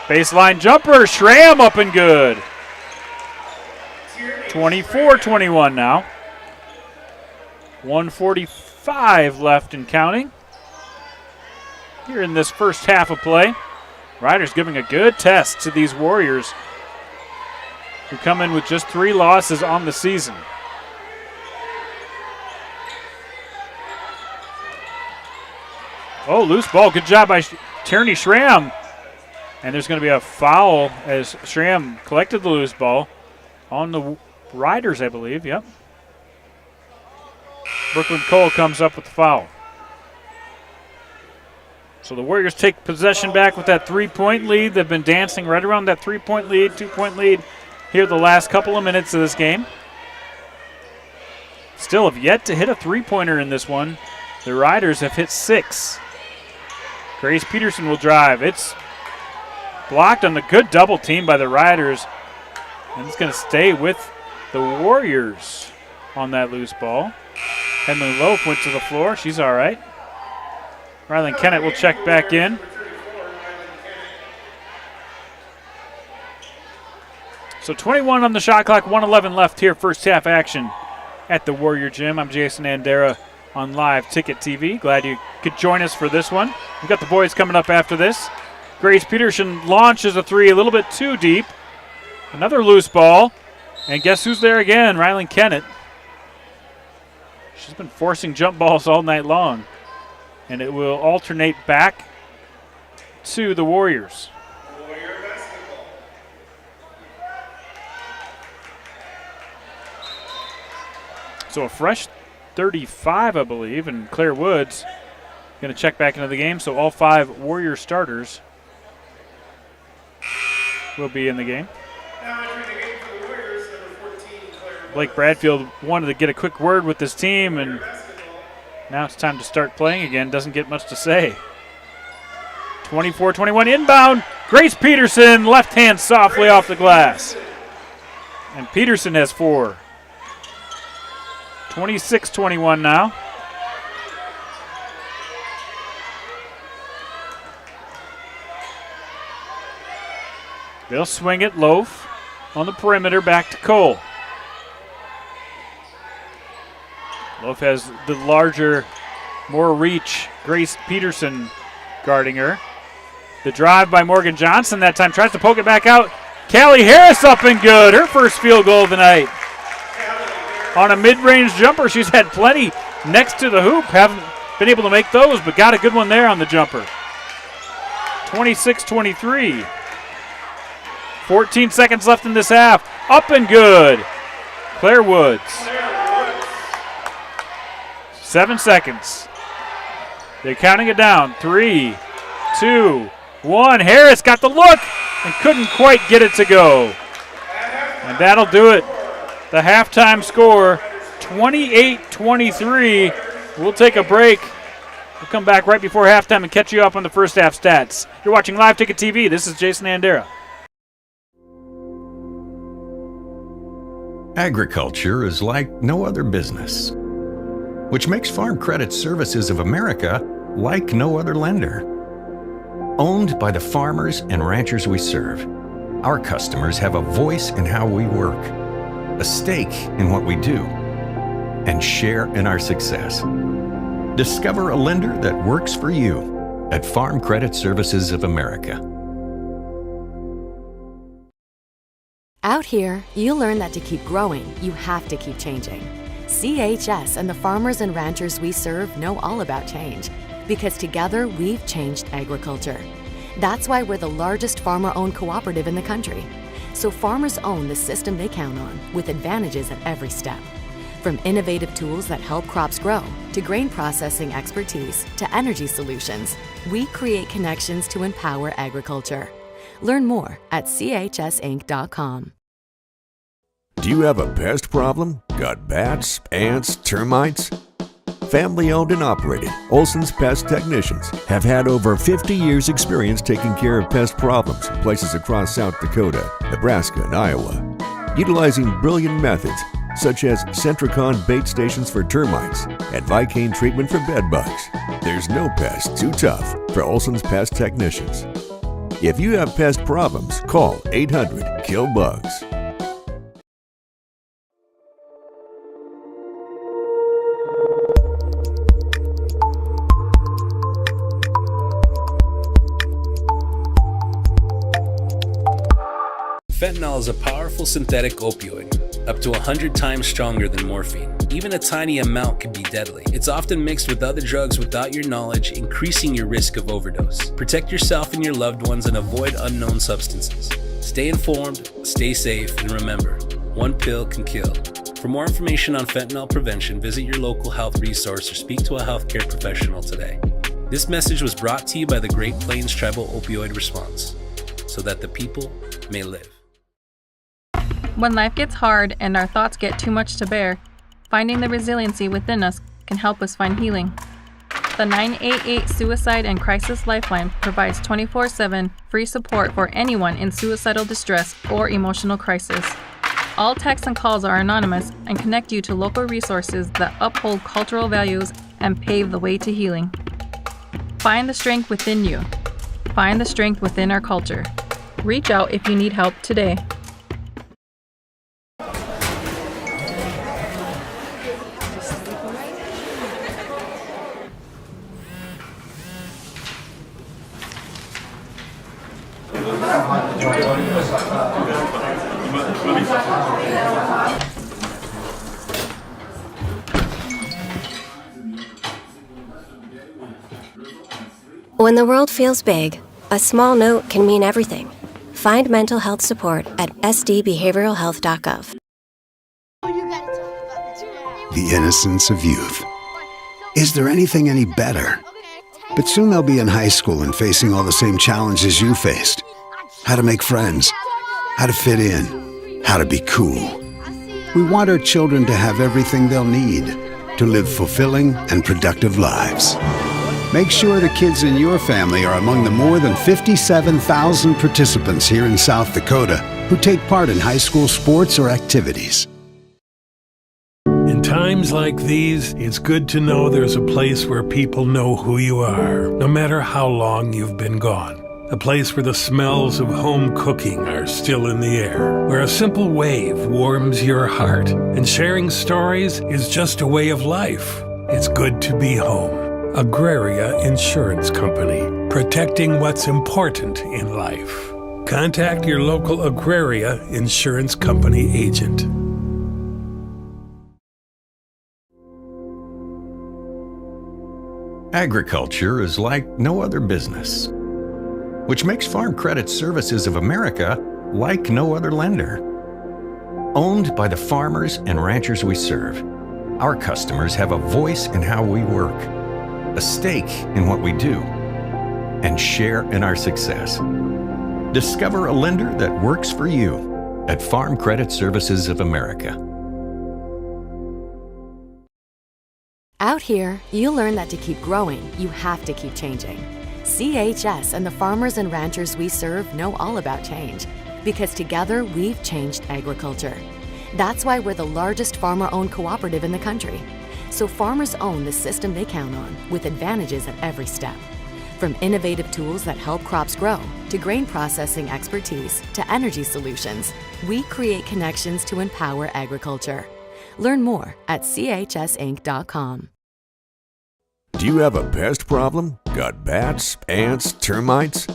Baseline jumper, Schramm up and good. 24-21 now. 1:45 left and counting here in this first half of play. Riders giving a good test to these Warriors who come in with just 3 losses on the season. Oh, loose ball. Good job by Tierney Schramm. And there's going to be a foul as Schramm collected the loose ball on the Riders, I believe. Yep. Brooklyn Cole comes up with the foul. So the Warriors take possession back with that 3-point lead. They've been dancing right around that 3-point lead, 2-point lead here the last couple of minutes of this game. Still have yet to hit a 3-pointer in this one. The Riders have hit 6. Grace Peterson will drive. It's blocked on the good double team by the Riders. And it's going to stay with the Warriors on that loose ball. Henley Loaf went to the floor. She's all right. Rylan Kennett will check back in. So 21 on the shot clock, 1:11 left here, first half action at the Warrior Gym. I'm Jason Andera on Live Ticket TV. Glad you could join us for this one. We've got the boys coming up after this. Grace Peterson launches a 3 a little bit too deep. Another loose ball. And guess who's there again? Rylan Kennett. She's been forcing jump balls all night long. And it will alternate back to the Warriors. So a fresh 35, I believe, and Claire Woods going to check back into the game. So all 5 Warrior starters will be in the game. Blake Bradfield wanted to get a quick word with this team, and now it's time to start playing again. Doesn't get much to say. 24-21 inbound. Grace Peterson, left hand softly off the glass. And Peterson has 4. 26-21 now. They'll swing it. Loaf on the perimeter, back to Cole. Loaf has the larger, more reach. Grace Peterson guarding her. The drive by Morgan Johnson that time. Tries to poke it back out. Callie Harris up and good. Her first field goal of the night. On a mid-range jumper. She's had plenty next to the hoop. Haven't been able to make those, but got a good one there on the jumper. 26-23. 14 seconds left in this half. Up and good. Claire Woods. 7 seconds. They're counting it down. 3, 2, 1. Harris got the look and couldn't quite get it to go. And that'll do it. The halftime score, 28-23. We'll take a break. We'll come back right before halftime and catch you up on the first half stats. You're watching Live Ticket TV. This is Jason Andera. Agriculture is like no other business, which makes Farm Credit Services of America like no other lender. Owned by the farmers and ranchers we serve, our customers have a voice in how we work, a stake in what we do, and share in our success. Discover a lender that works for you at Farm Credit Services of America. Out here, you learn that to keep growing, you have to keep changing. CHS and the farmers and ranchers we serve know all about change, because together we've changed agriculture. That's why we're the largest farmer-owned cooperative in the country. So farmers own the system they count on, with advantages at every step. From innovative tools that help crops grow, to grain processing expertise, to energy solutions, we create connections to empower agriculture. Learn more at chsinc.com. Do you have a pest problem? Got bats, ants, termites? Family owned and operated, Olson's Pest Technicians have had over 50 years experience taking care of pest problems in places across South Dakota, Nebraska, and Iowa. Utilizing brilliant methods, such as Centricon bait stations for termites and Vicane treatment for bed bugs. There's no pest too tough for Olson's Pest Technicians. If you have pest problems, call 800-KILL-BUGS. Fentanyl is a powerful synthetic opioid, up to 100 times stronger than morphine. Even a tiny amount can be deadly. It's often mixed with other drugs without your knowledge, increasing your risk of overdose. Protect yourself and your loved ones and avoid unknown substances. Stay informed, stay safe, and remember, one pill can kill. For more information on fentanyl prevention, visit your local health resource or speak to a healthcare professional today. This message was brought to you by the Great Plains Tribal Opioid Response, so that the people may live. When life gets hard and our thoughts get too much to bear, finding the resiliency within us can help us find healing. The 988 Suicide and Crisis Lifeline provides 24/7 free support for anyone in suicidal distress or emotional crisis. All texts and calls are anonymous and connect you to local resources that uphold cultural values and pave the way to healing. Find the strength within you. Find the strength within our culture. Reach out if you need help today. When the world feels big, a small note can mean everything. Find mental health support at sdbehavioralhealth.gov. The innocence of youth. Is there anything any better? But soon they'll be in high school and facing all the same challenges you faced. How to make friends, how to fit in, how to be cool. We want our children to have everything they'll need to live fulfilling and productive lives. Make sure the kids in your family are among the more than 57,000 participants here in South Dakota who take part in high school sports or activities. In times like these, it's good to know there's a place where people know who you are, no matter how long you've been gone. A place where the smells of home cooking are still in the air, where a simple wave warms your heart, and sharing stories is just a way of life. It's good to be home. Agraria Insurance Company, protecting what's important in life. Contact your local Agraria Insurance Company agent. Agriculture is like no other business, which makes Farm Credit Services of America like no other lender. Owned by the farmers and ranchers we serve, our customers have a voice in how we work, a stake in what we do, and share in our success. Discover a lender that works for you at Farm Credit Services of America. Out here, you learn that to keep growing, you have to keep changing. CHS and the farmers and ranchers we serve know all about change, because together we've changed agriculture. That's why we're the largest farmer-owned cooperative in the country. So farmers own the system they count on, with advantages at every step. From innovative tools that help crops grow, to grain processing expertise, to energy solutions, we create connections to empower agriculture. Learn more at chsinc.com. Do you have a pest problem? Got bats, ants, termites?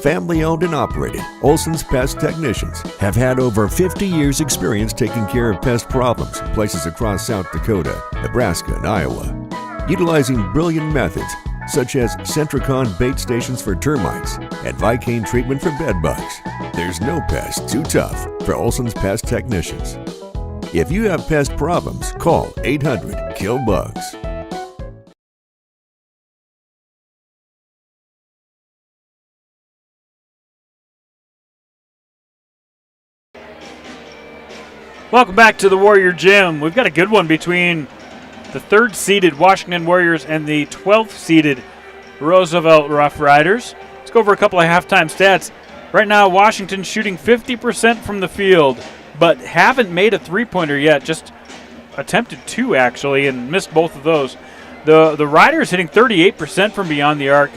Family-owned and operated, Olson's Pest Technicians have had over 50 years' experience taking care of pest problems in places across South Dakota, Nebraska, and Iowa. Utilizing brilliant methods such as Centricon bait stations for termites and Vicane treatment for bed bugs. There's no pest too tough for Olson's Pest Technicians. If you have pest problems, call 800-KILL-BUGS. Welcome back to the Warrior Gym. We've got a good one between the third-seeded Washington Warriors and the 12th-seeded Roosevelt Rough Riders. Let's go over a couple of halftime stats. Right now, Washington shooting 50% from the field. but haven't made a three-pointer yet. Just attempted 2 actually and missed both of those. The Riders hitting 38% from beyond the arc,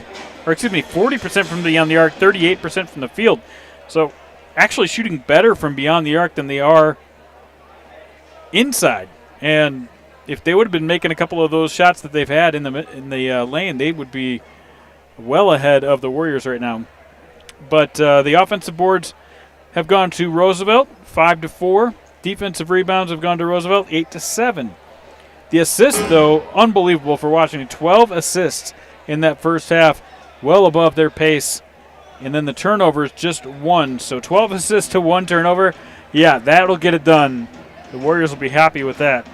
or excuse me, 40% from beyond the arc, 38% from the field. So actually shooting better from beyond the arc than they are inside. And if they would have been making a couple of those shots that they've had in the lane, they would be well ahead of the Warriors right now. But the offensive boards have gone to Roosevelt, 5-4. Defensive rebounds have gone to Roosevelt, 8-7. The assists, though, unbelievable for Washington. 12 assists in that first half, well above their pace. And then the turnovers, just 1. So 12 assists to 1 turnover. Yeah, that'll get it done. The Warriors will be happy with that.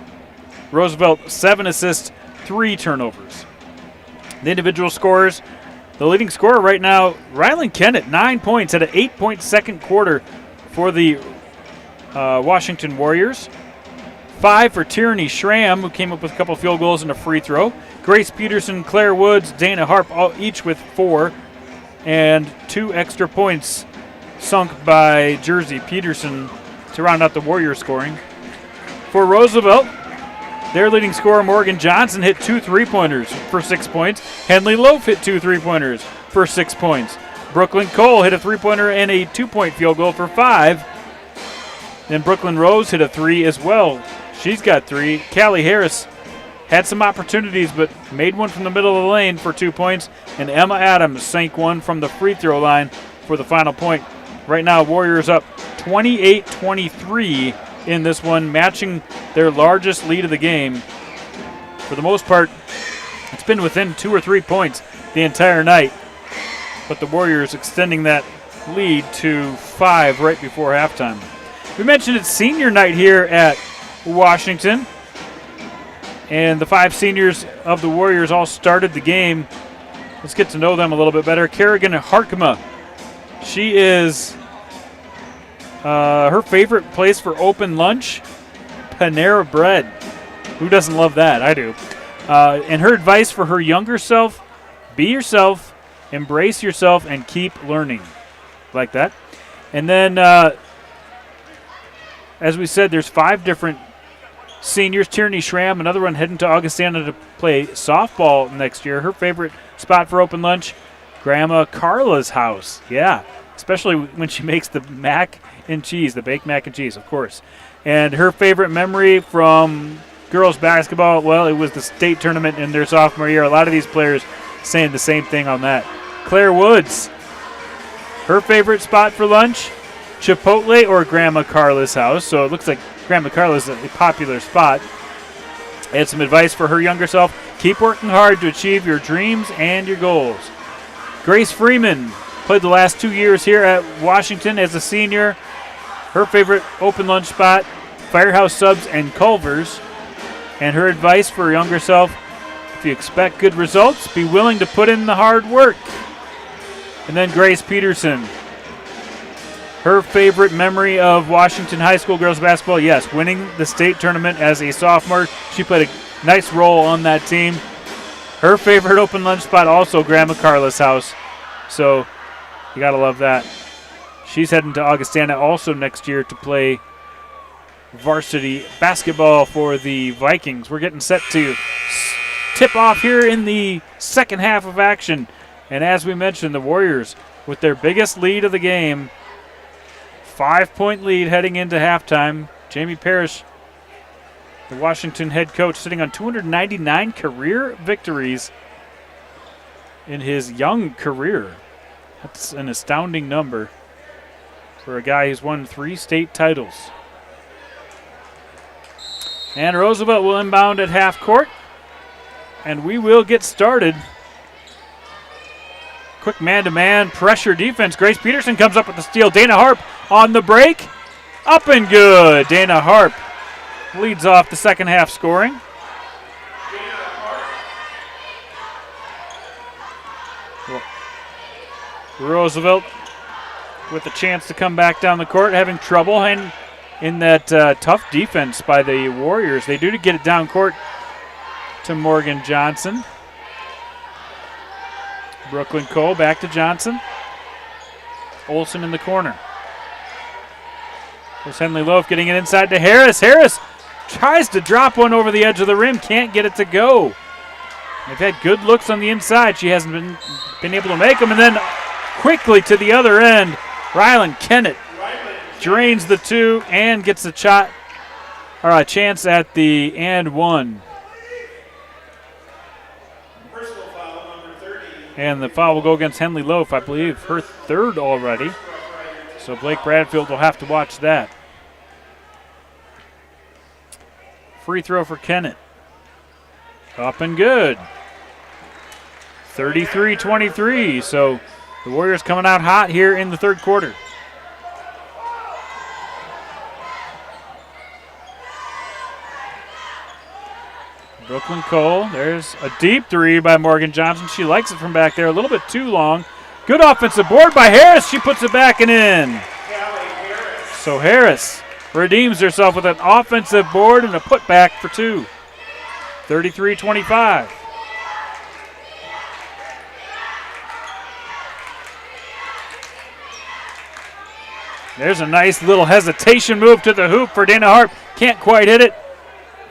Roosevelt, 7 assists, 3 turnovers. The individual scorers, the leading scorer right now, Rylan Kennett, 9 points at an 8-point second quarter for the Washington Warriors. 5 for Tierney Schramm, who came up with a couple field goals and a free throw. Grace Peterson, Claire Woods, Dana Harp, each with 4. And 2 extra points sunk by Jersey Peterson to round out the Warriors scoring. For Roosevelt, their leading scorer, Morgan Johnson, hit 2 3-pointers for 6 points. Henley Loaf hit 2 3-pointers for 6 points. Brooklyn Cole hit a 3-pointer and a 2-point field goal for 5. Then Brooklyn Rose hit a 3 as well. She's got 3. Callie Harris had some opportunities but made one from the middle of the lane for 2 points. And Emma Adams sank one from the free throw line for the final point. Right now, Warriors up 28-23 in this one, matching their largest lead of the game. For the most part, it's been within 2 or 3 points the entire night. But the Warriors extending that lead to 5 right before halftime. We mentioned it's senior night here at Washington. And the 5 seniors of the Warriors all started the game. Let's get to know them a little bit better. Kerrigan Harkema. She is her favorite place for open lunch, Panera Bread. Who doesn't love that? I do. And her advice for her younger self, be yourself, embrace yourself, and keep learning. Like that. And then, as we said, there's 5 different seniors. Tierney Schramm, another one heading to Augustana to play softball next year. Her favorite spot for open lunch, Grandma Carla's house. Yeah, especially when she makes the mac and cheese, the baked mac and cheese, of course. And her favorite memory from girls basketball, well, it was the state tournament in their sophomore year. A lot of these players saying the same thing on that. Claire Woods, her favorite spot for lunch, Chipotle or Grandma Carla's house. So it looks like Grandma Carla's a popular spot. And some advice for her younger self, keep working hard to achieve your dreams and your goals. Grace Freeman played the last 2 years here at Washington as a senior. Her favorite open lunch spot, Firehouse Subs and Culver's. And her advice for her younger self, if you expect good results, be willing to put in the hard work. And then Grace Peterson. Her favorite memory of Washington High School girls basketball, yes, winning the state tournament as a sophomore. She played a nice role on that team. Her favorite open lunch spot, also Grandma Carla's house. So you got to love that. She's heading to Augustana also next year to play varsity basketball for the Vikings. We're getting set to tip off here in the second half of action. And as we mentioned, the Warriors with their biggest lead of the game, 5-point lead heading into halftime. Jamie Parrish, the Washington head coach, sitting on 299 career victories in his young career. That's an astounding number for a guy who's won 3 state titles. And Roosevelt will inbound at half court. And we will get started. Quick man-to-man pressure defense. Grace Peterson comes up with the steal. Dana Harp on the break. Up and good. Dana Harp leads off the second half scoring. Roosevelt with a chance to come back down the court, having trouble and in that tough defense by the Warriors. They do to get it down court to Morgan Johnson. Brooklyn Cole back to Johnson. Olsen in the corner. There's Henley Loaf getting it inside to Harris. Harris tries to drop one over the edge of the rim, can't get it to go. They've had good looks on the inside. She hasn't been able to make them. And then quickly to the other end, Rylan Kennett drains the two and gets a shot or a chance at the and one. And the foul will go against Henley Loaf, I believe, her third already. So Blake Bradfield will have to watch that. Free throw for Kennett. Up and good. 33-23. So the Warriors coming out hot here in the third quarter. Brooklyn Cole, there's a deep three by Morgan Johnson. She likes it from back there, a little bit too long. Good offensive board by Harris. She puts it back and in. So Harris redeems herself with an offensive board and a putback for two. 33-25. There's a nice little hesitation move to the hoop for Dana Harp. Can't quite hit it.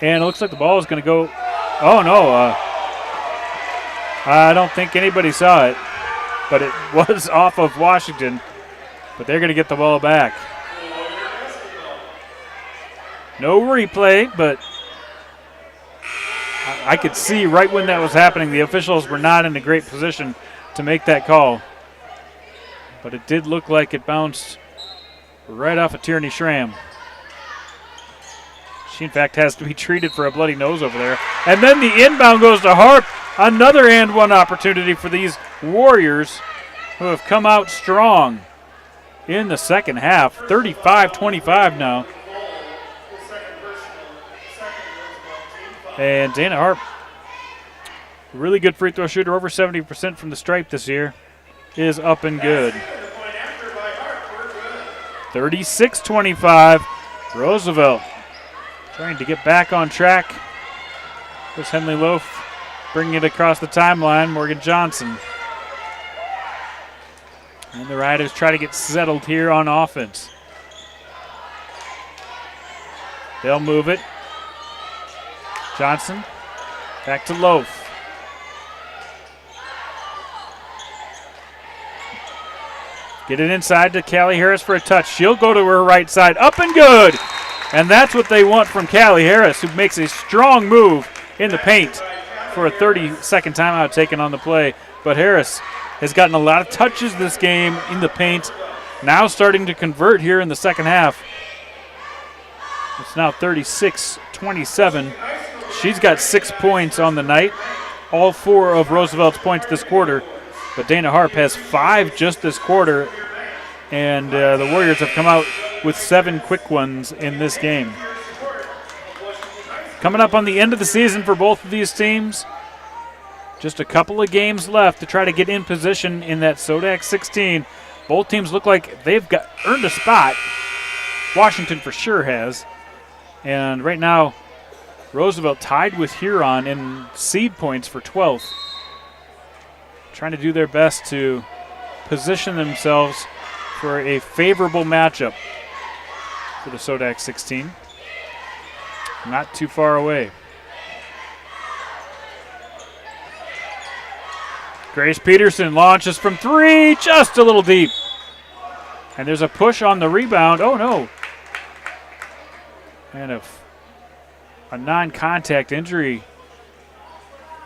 And it looks like the ball is going to go. Oh, no. I don't think anybody saw it. But it was off of Washington. But they're going to get the ball back. No replay, but I could see right when that was happening, the officials were not in a great position to make that call. But it did look like it bounced right off of Tierney Schramm. She, in fact, has to be treated for a bloody nose over there. And then the inbound goes to Harp. Another and one opportunity for these Warriors who have come out strong in the second half. 35-25 now. And Dana Harp, really good free throw shooter, over 70% from the stripe this year, is up and good. 36-25, Roosevelt trying to get back on track. There's Henley Loaf bringing it across the timeline, Morgan Johnson. And the Riders try to get settled here on offense. They'll move it. Johnson, back to Loaf. Get it inside to Callie Harris for a touch. She'll go to her right side. Up and good! And that's what they want from Callie Harris, who makes a strong move in the paint for a 30-second timeout taken on the play. But Harris has gotten a lot of touches this game in the paint. Now starting to convert here in the second half. It's now 36-27. She's got 6 points on the night. All 4 of Roosevelt's points this quarter. But Dana Harp has 5 just this quarter. And the Warriors have come out with 7 quick ones in this game. Coming up on the end of the season for both of these teams. Just a couple of games left to try to get in position in that SODAC 16. Both teams look like they've earned a spot. Washington for sure has. And right now, Roosevelt tied with Huron in seed points for 12th. Trying to do their best to position themselves for a favorable matchup for the SODAC 16. Not too far away. Grace Peterson launches from 3, just a little deep. And there's a push on the rebound. Oh, no. And a non-contact injury,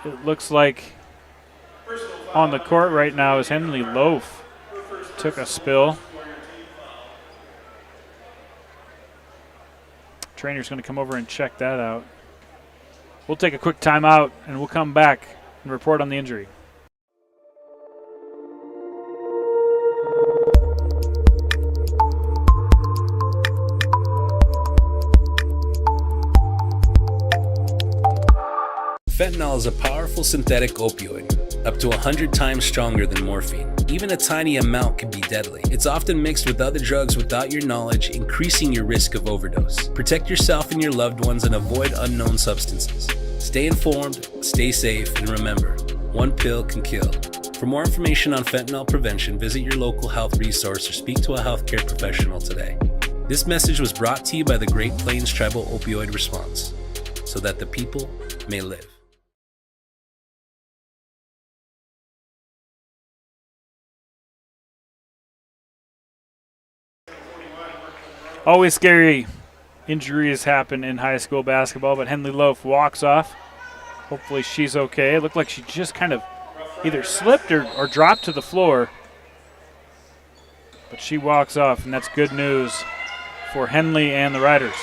it looks like, on the court right now is Henley Loaf. Took a spill. Trainer's going to come over and check that out. We'll take a quick timeout, and we'll come back and report on the injury. Fentanyl is a powerful synthetic opioid, up to 100 times stronger than morphine. Even a tiny amount can be deadly. It's often mixed with other drugs without your knowledge, increasing your risk of overdose. Protect yourself and your loved ones and avoid unknown substances. Stay informed, stay safe, and remember, one pill can kill. For more information on fentanyl prevention, visit your local health resource or speak to a healthcare professional today. This message was brought to you by the Great Plains Tribal Opioid Response, so that the people may live. Always scary injuries happen in high school basketball, but Henley Loaf walks off. Hopefully she's okay. It looked like she just kind of either slipped or dropped to the floor. But she walks off, and that's good news for Henley and the Riders.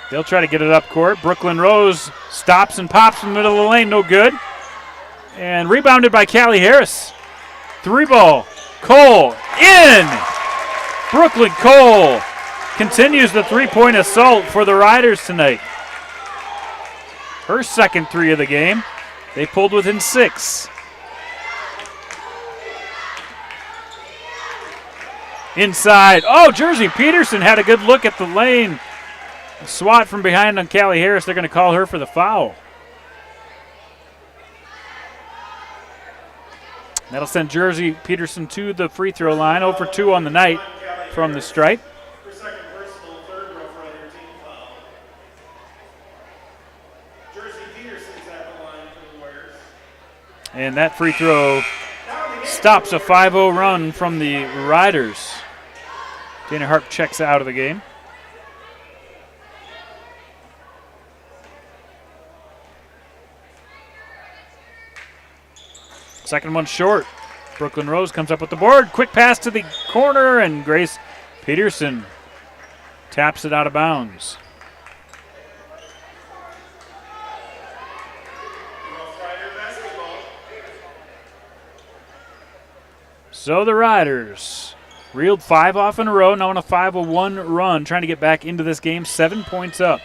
They'll try to get it up court. Brooklyn Rose stops and pops in the middle of the lane. No good. And rebounded by Callie Harris. 3-ball. Cole in. Brooklyn Cole continues the three-point assault for the Riders tonight. Her second three of the game. They pulled within 6. Inside. Oh, Jersey Peterson had a good look at the lane. A swat from behind on Callie Harris. They're going to call her for the foul. That'll send Jersey Peterson to the free throw line. 0 for 2 on the night from the stripe. And that free throw stops a 5-0 run from the Riders. Dana Harp checks out of the game. Second one short. Brooklyn Rose comes up with the board. Quick pass to the corner, and Grace Peterson taps it out of bounds. So the Riders reeled 5 off in a row, now on a 5-1 run, trying to get back into this game, 7 points up.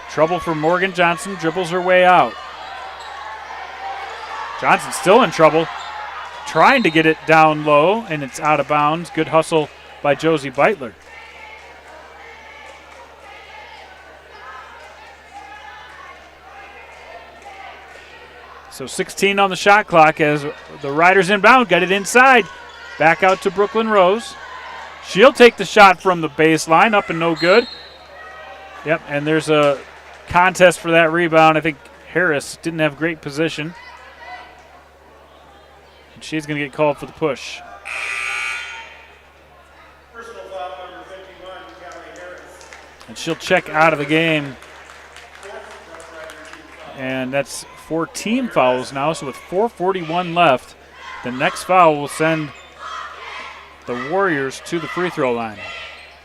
Trouble for Morgan Johnson, dribbles her way out. Johnson still in trouble, trying to get it down low, and it's out of bounds. Good hustle by Josie Beitler. So 16 on the shot clock as the Riders inbound. Got it inside. Back out to Brooklyn Rose. She'll take the shot from the baseline. Up and no good. Yep, and there's a contest for that rebound. I think Harris didn't have great position. And she's going to get called for the push. And she'll check out of the game. And that's 4 team fouls now, so with 4:41 left, the next foul will send the Warriors to the free throw line.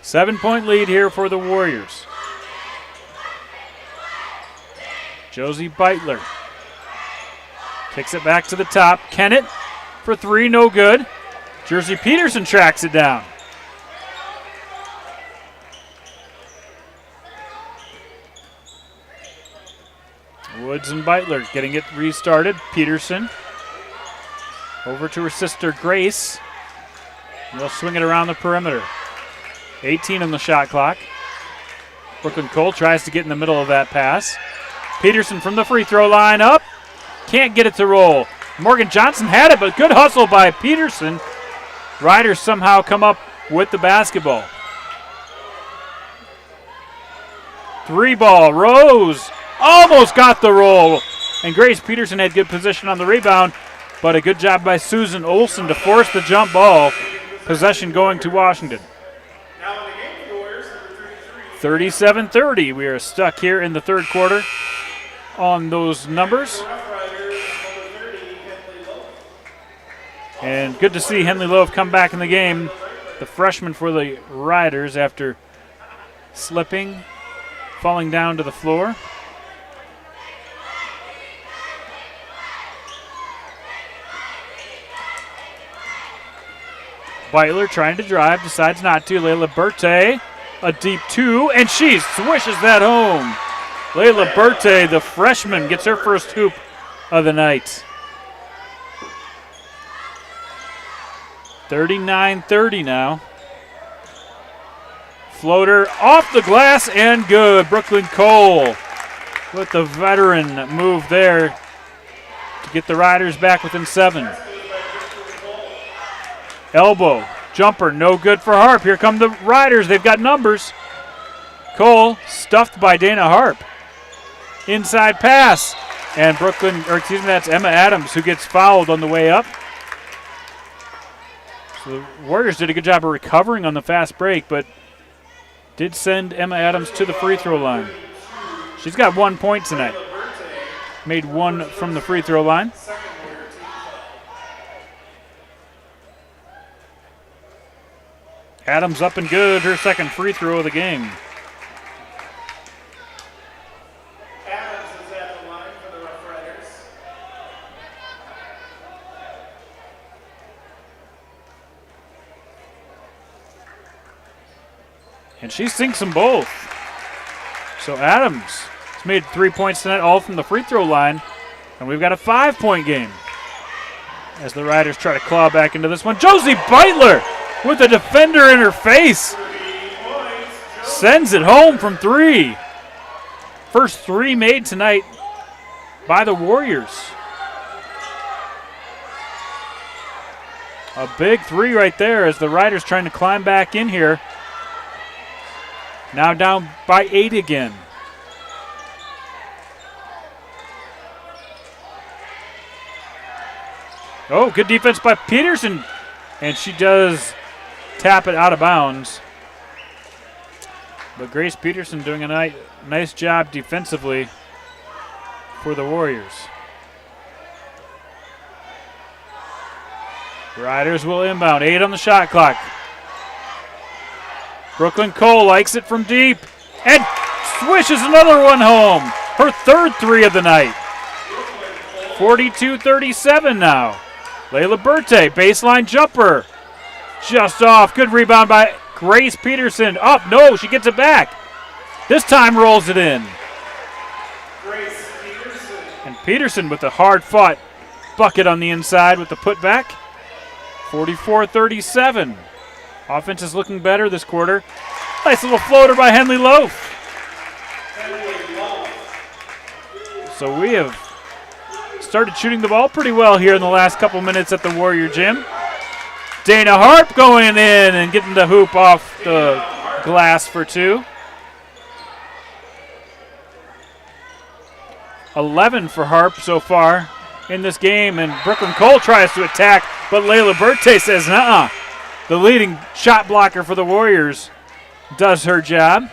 7-point lead here for the Warriors. Josie Beitler kicks it back to the top. Kennett for 3, no good. Jersey Peterson tracks it down. Woods and Beitler getting it restarted. Peterson over to her sister Grace. They'll swing it around the perimeter. 18 on the shot clock. Brooklyn Cole tries to get in the middle of that pass. Peterson from the free throw line up. Can't get it to roll. Morgan Johnson had it, but good hustle by Peterson. Riders somehow come up with the basketball. 3-ball. Rose almost got the roll. And Grace Peterson had good position on the rebound, but a good job by Susan Olson to force the jump ball. Possession going to Washington. 37-30. We are stuck here in the third quarter on those numbers. And good to see Henley Loaf come back in the game. The freshman for the Riders after slipping, falling down to the floor. Beitler trying to drive, decides not to. Layla Berthe, a deep 2, and she swishes that home. Layla Berthe, the freshman, gets her first hoop of the night. 39-30 now. Floater off the glass and good. Brooklyn Cole with the veteran move there to get the Riders back within 7. Elbow Jumper, no good for Harp. Here come the Riders. They've got numbers. Cole stuffed by Dana Harp. Inside pass. And that's Emma Adams who gets fouled on the way up. So the Warriors did a good job of recovering on the fast break, but did send Emma Adams to the free throw line. She's got 1 point tonight. Made one from the free throw line. Adams up and good, her second free throw of the game. Adams is at the line for the Rough Riders. And she sinks them both. So Adams has made 3 points tonight, all from the free throw line. And we've got a 5-point game as the Riders try to claw back into this one. Josie Beitler with a defender in her face. Sends it home from 3. First 3 made tonight by the Warriors. A big 3 right there as the Riders trying to climb back in here. Now down by 8 again. Oh, good defense by Peterson. And she does tap it out of bounds. But Grace Peterson doing a nice job defensively for the Warriors. Riders will inbound. 8 on the shot clock. Brooklyn Cole likes it from deep and swishes another one home. Her third 3 of the night. 42-37 now. Layla Berthe, baseline jumper. Just off. Good rebound by Grace Peterson. Up. No, she gets it back. This time rolls it in. Grace Peterson. And Peterson with a hard-fought bucket on the inside with the putback. 44-37. Offense is looking better this quarter. Nice little floater by Henley Loaf. So we have started shooting the ball pretty well here in the last couple minutes at the Warrior Gym. Dana Harp going in and getting the hoop off the glass for 2. 11 for Harp so far in this game, and Brooklyn Cole tries to attack, but Layla Berthe says, nuh-uh. The leading shot blocker for the Warriors does her job.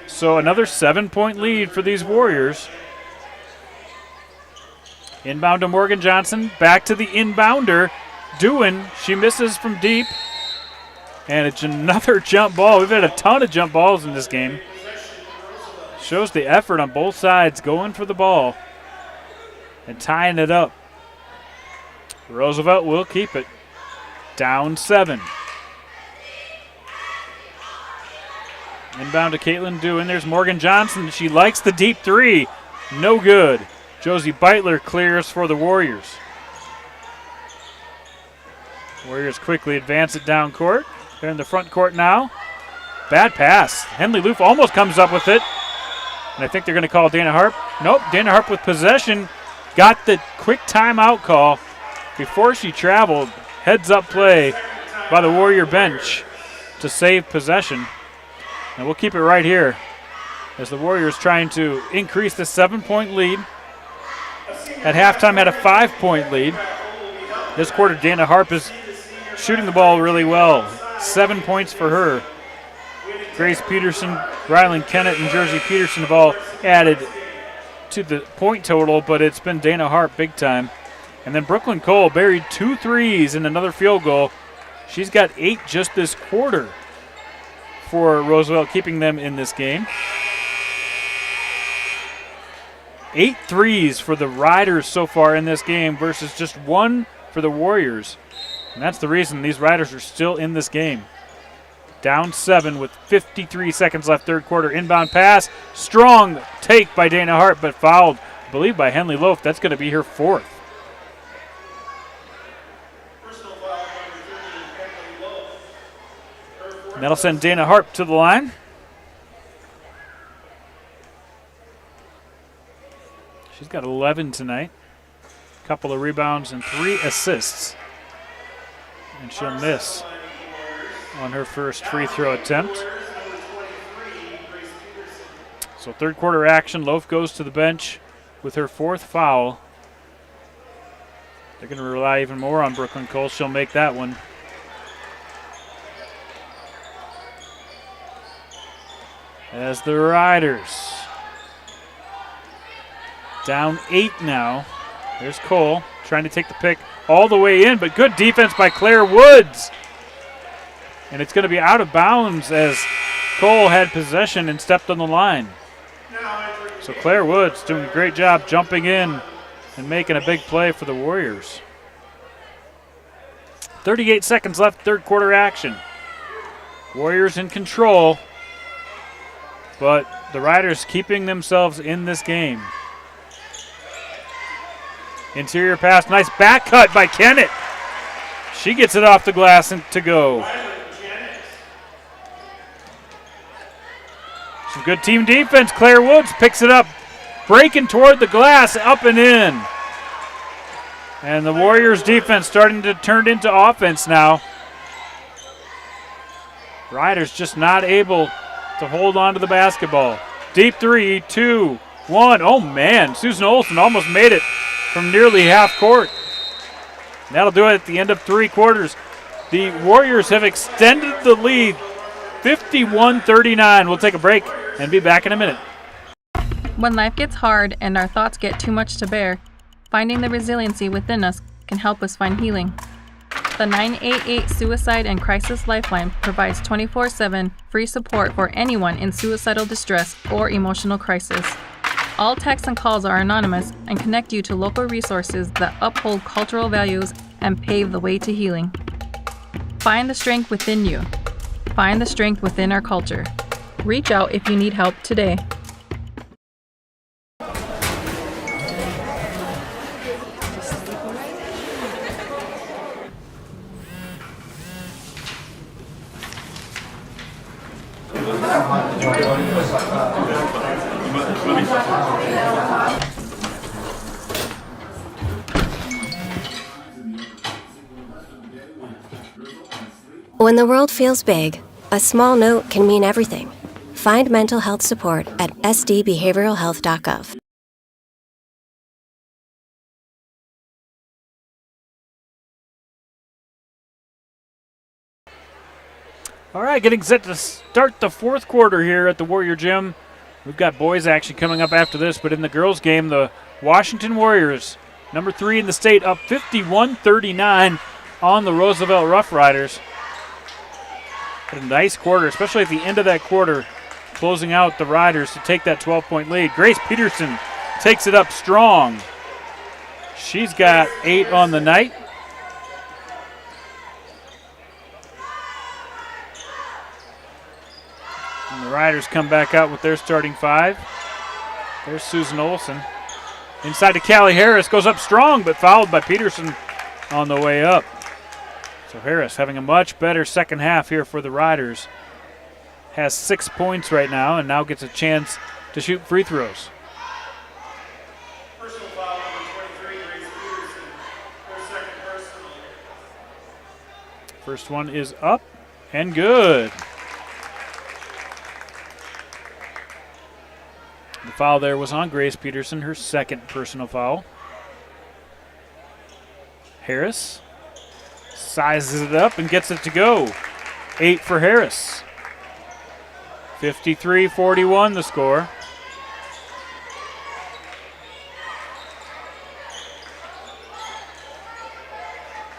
So another 7-point lead for these Warriors. Inbound to Morgan Johnson. Back to the inbounder. Doohan. She misses from deep. And it's another jump ball. We've had a ton of jump balls in this game. Shows the effort on both sides going for the ball and tying it up. Roosevelt will keep it. Down 7. Inbound to Caitlin Doohan. There's Morgan Johnson. She likes the deep 3. No good. Josie Beitler clears for the Warriors. Warriors quickly advance it down court. They're in the front court now. Bad pass. Henley Loaf almost comes up with it. And I think they're going to call Dana Harp. Nope, Dana Harp with possession. Got the quick timeout call before she traveled. Heads up play by the Warrior bench to save possession. And we'll keep it right here as the Warriors trying to increase the 7-point lead. At halftime had a 5-point lead. This quarter Dana Harp is shooting the ball really well. 7 points for her. Grace Peterson, Rylan Kennett, and Jersey Peterson have all added to the point total, but it's been Dana Harp big time. And then Brooklyn Cole buried 2 threes and another field goal. She's got 8 just this quarter for Roosevelt, keeping them in this game. 8 threes for the Riders so far in this game versus just 1 for the Warriors. And that's the reason these Riders are still in this game. Down 7 with 53 seconds left, third quarter. Inbound pass. Strong take by Dana Harp, but fouled, I believe, by Henley Loaf. That's going to be her 4th. And that'll send Dana Harp to the line. She's got 11 tonight. A couple of rebounds and 3 assists. And she'll miss on her first free throw attempt. So third quarter action. Loaf goes to the bench with her 4th foul. They're going to rely even more on Brooklyn Cole. She'll make that one. As the Riders down 8 now. There's Cole trying to take the pick all the way in, but good defense by Claire Woods. And it's going to be out of bounds as Cole had possession and stepped on the line. So Claire Woods doing a great job jumping in and making a big play for the Warriors. 38 seconds left, third quarter action. Warriors in control, but the Riders keeping themselves in this game. Interior pass, nice back cut by Kennett. She gets it off the glass and to go. Some good team defense. Claire Woods picks it up, breaking toward the glass, up and in. And the Warriors defense starting to turn into offense now. Riders just not able to hold on to the basketball. Deep 3, 2, 1. Oh man, Susan Olsen almost made it from nearly half court. That'll do it at the end of 3 quarters. The Warriors have extended the lead 51-39. We'll take a break and be back in a minute. When life gets hard and our thoughts get too much to bear, finding the resiliency within us can help us find healing. The 988 Suicide and Crisis Lifeline provides 24/7 free support for anyone in suicidal distress or emotional crisis. All texts and calls are anonymous and connect you to local resources that uphold cultural values and pave the way to healing. Find the strength within you. Find the strength within our culture. Reach out if you need help today. When the world feels big, a small note can mean everything. Find mental health support at sdbehavioralhealth.gov. All right, getting set to start the fourth quarter here at the Warrior Gym. We've got boys action coming up after this, but in the girls game, the Washington Warriors, number 3 in the state, up 51-39 on the Roosevelt Rough Riders. Had a nice quarter, especially at the end of that quarter, closing out the Riders to take that 12-point lead. Grace Peterson takes it up strong. She's got 8 on the night. And the Riders come back out with their starting 5. There's Susan Olsen. Inside to Callie Harris, goes up strong, but fouled by Peterson on the way up. So Harris having a much better second half here for the Riders. Has 6 points right now and now gets a chance to shoot free throws. Personal foul number 23, Grace Peterson. Her second personal. First one is up and good. The foul there was on Grace Peterson, her second personal foul. Harris sizes it up and gets it to go. 8 for Harris. 53-41 the score.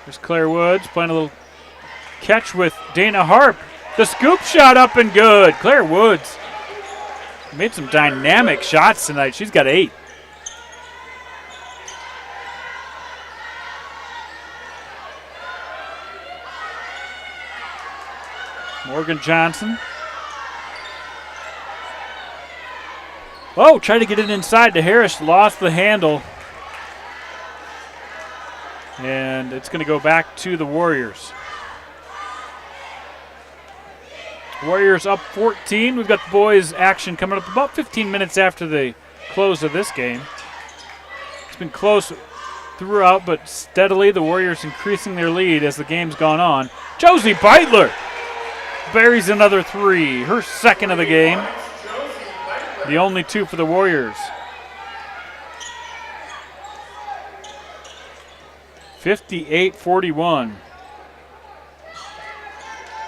There's Claire Woods playing a little catch with Dana Harp. The scoop shot up and good. Claire Woods made some dynamic shots tonight. She's got 8. Morgan Johnson. Oh, tried to get it inside to Harris. Lost the handle. And it's going to go back to the Warriors. Warriors up 14. We've got the boys action coming up about 15 minutes after the close of this game. It's been close throughout, but steadily the Warriors increasing their lead as the game's gone on. Josie Beitler buries another three, her second of the game. The only two for the Warriors. 58-41.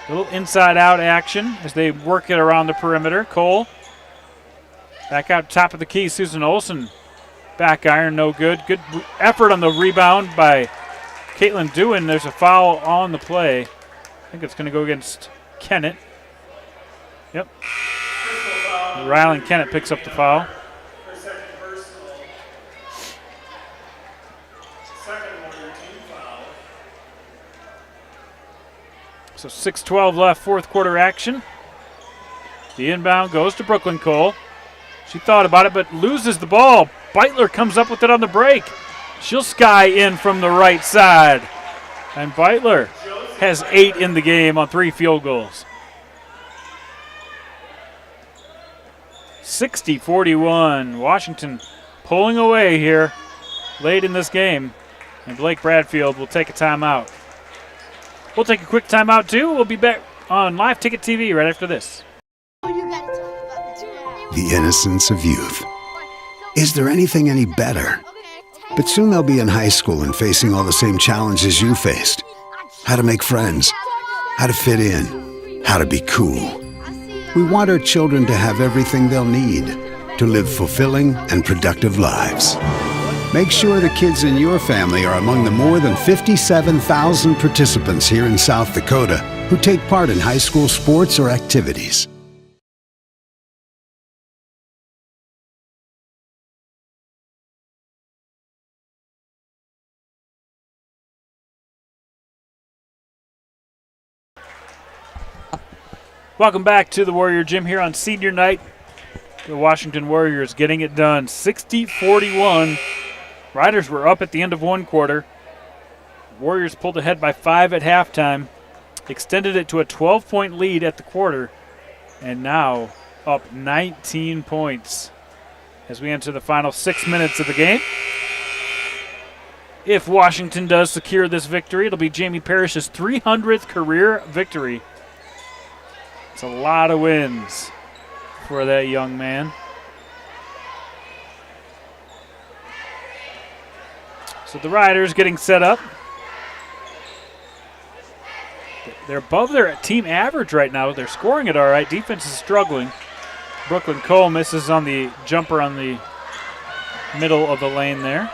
A little inside-out action as they work it around the perimeter. Cole back out top of the key. Susan Olsen back iron, no good. Good effort on the rebound by Caitlin Dewin. There's a foul on the play. I think it's going to go against Kennett. Yep. Rylan Kennett picks up the foul. So 6:12 left, fourth quarter action. The inbound goes to Brooklyn Cole. She thought about it, but loses the ball. Beitler comes up with it on the break. She'll sky in from the right side. And Beitler has 8 in the game on 3 field goals. 60-41. Washington pulling away here late in this game. And Blake Bradfield will take a timeout. We'll take a quick timeout, too. We'll be back on Live Ticket TV right after this. The innocence of youth. Is there anything any better? But soon they'll be in high school and facing all the same challenges you faced. How to make friends, how to fit in, how to be cool. We want our children to have everything they'll need to live fulfilling and productive lives. Make sure the kids in your family are among the more than 57,000 participants here in South Dakota who take part in high school sports or activities. Welcome back to the Warrior Gym here on senior night. The Washington Warriors getting it done, 60-41. Riders were up at the end of one quarter. Warriors pulled ahead by 5 at halftime, extended it to a 12-point lead at the quarter, and now up 19 points as we enter the final 6 minutes of the game. If Washington does secure this victory, it'll be Jamie Parrish's 300th career victory. It's a lot of wins for that young man. So the Riders getting set up. They're above their team average right now. They're scoring it all right. Defense is struggling. Brooklyn Cole misses on the jumper on the middle of the lane there.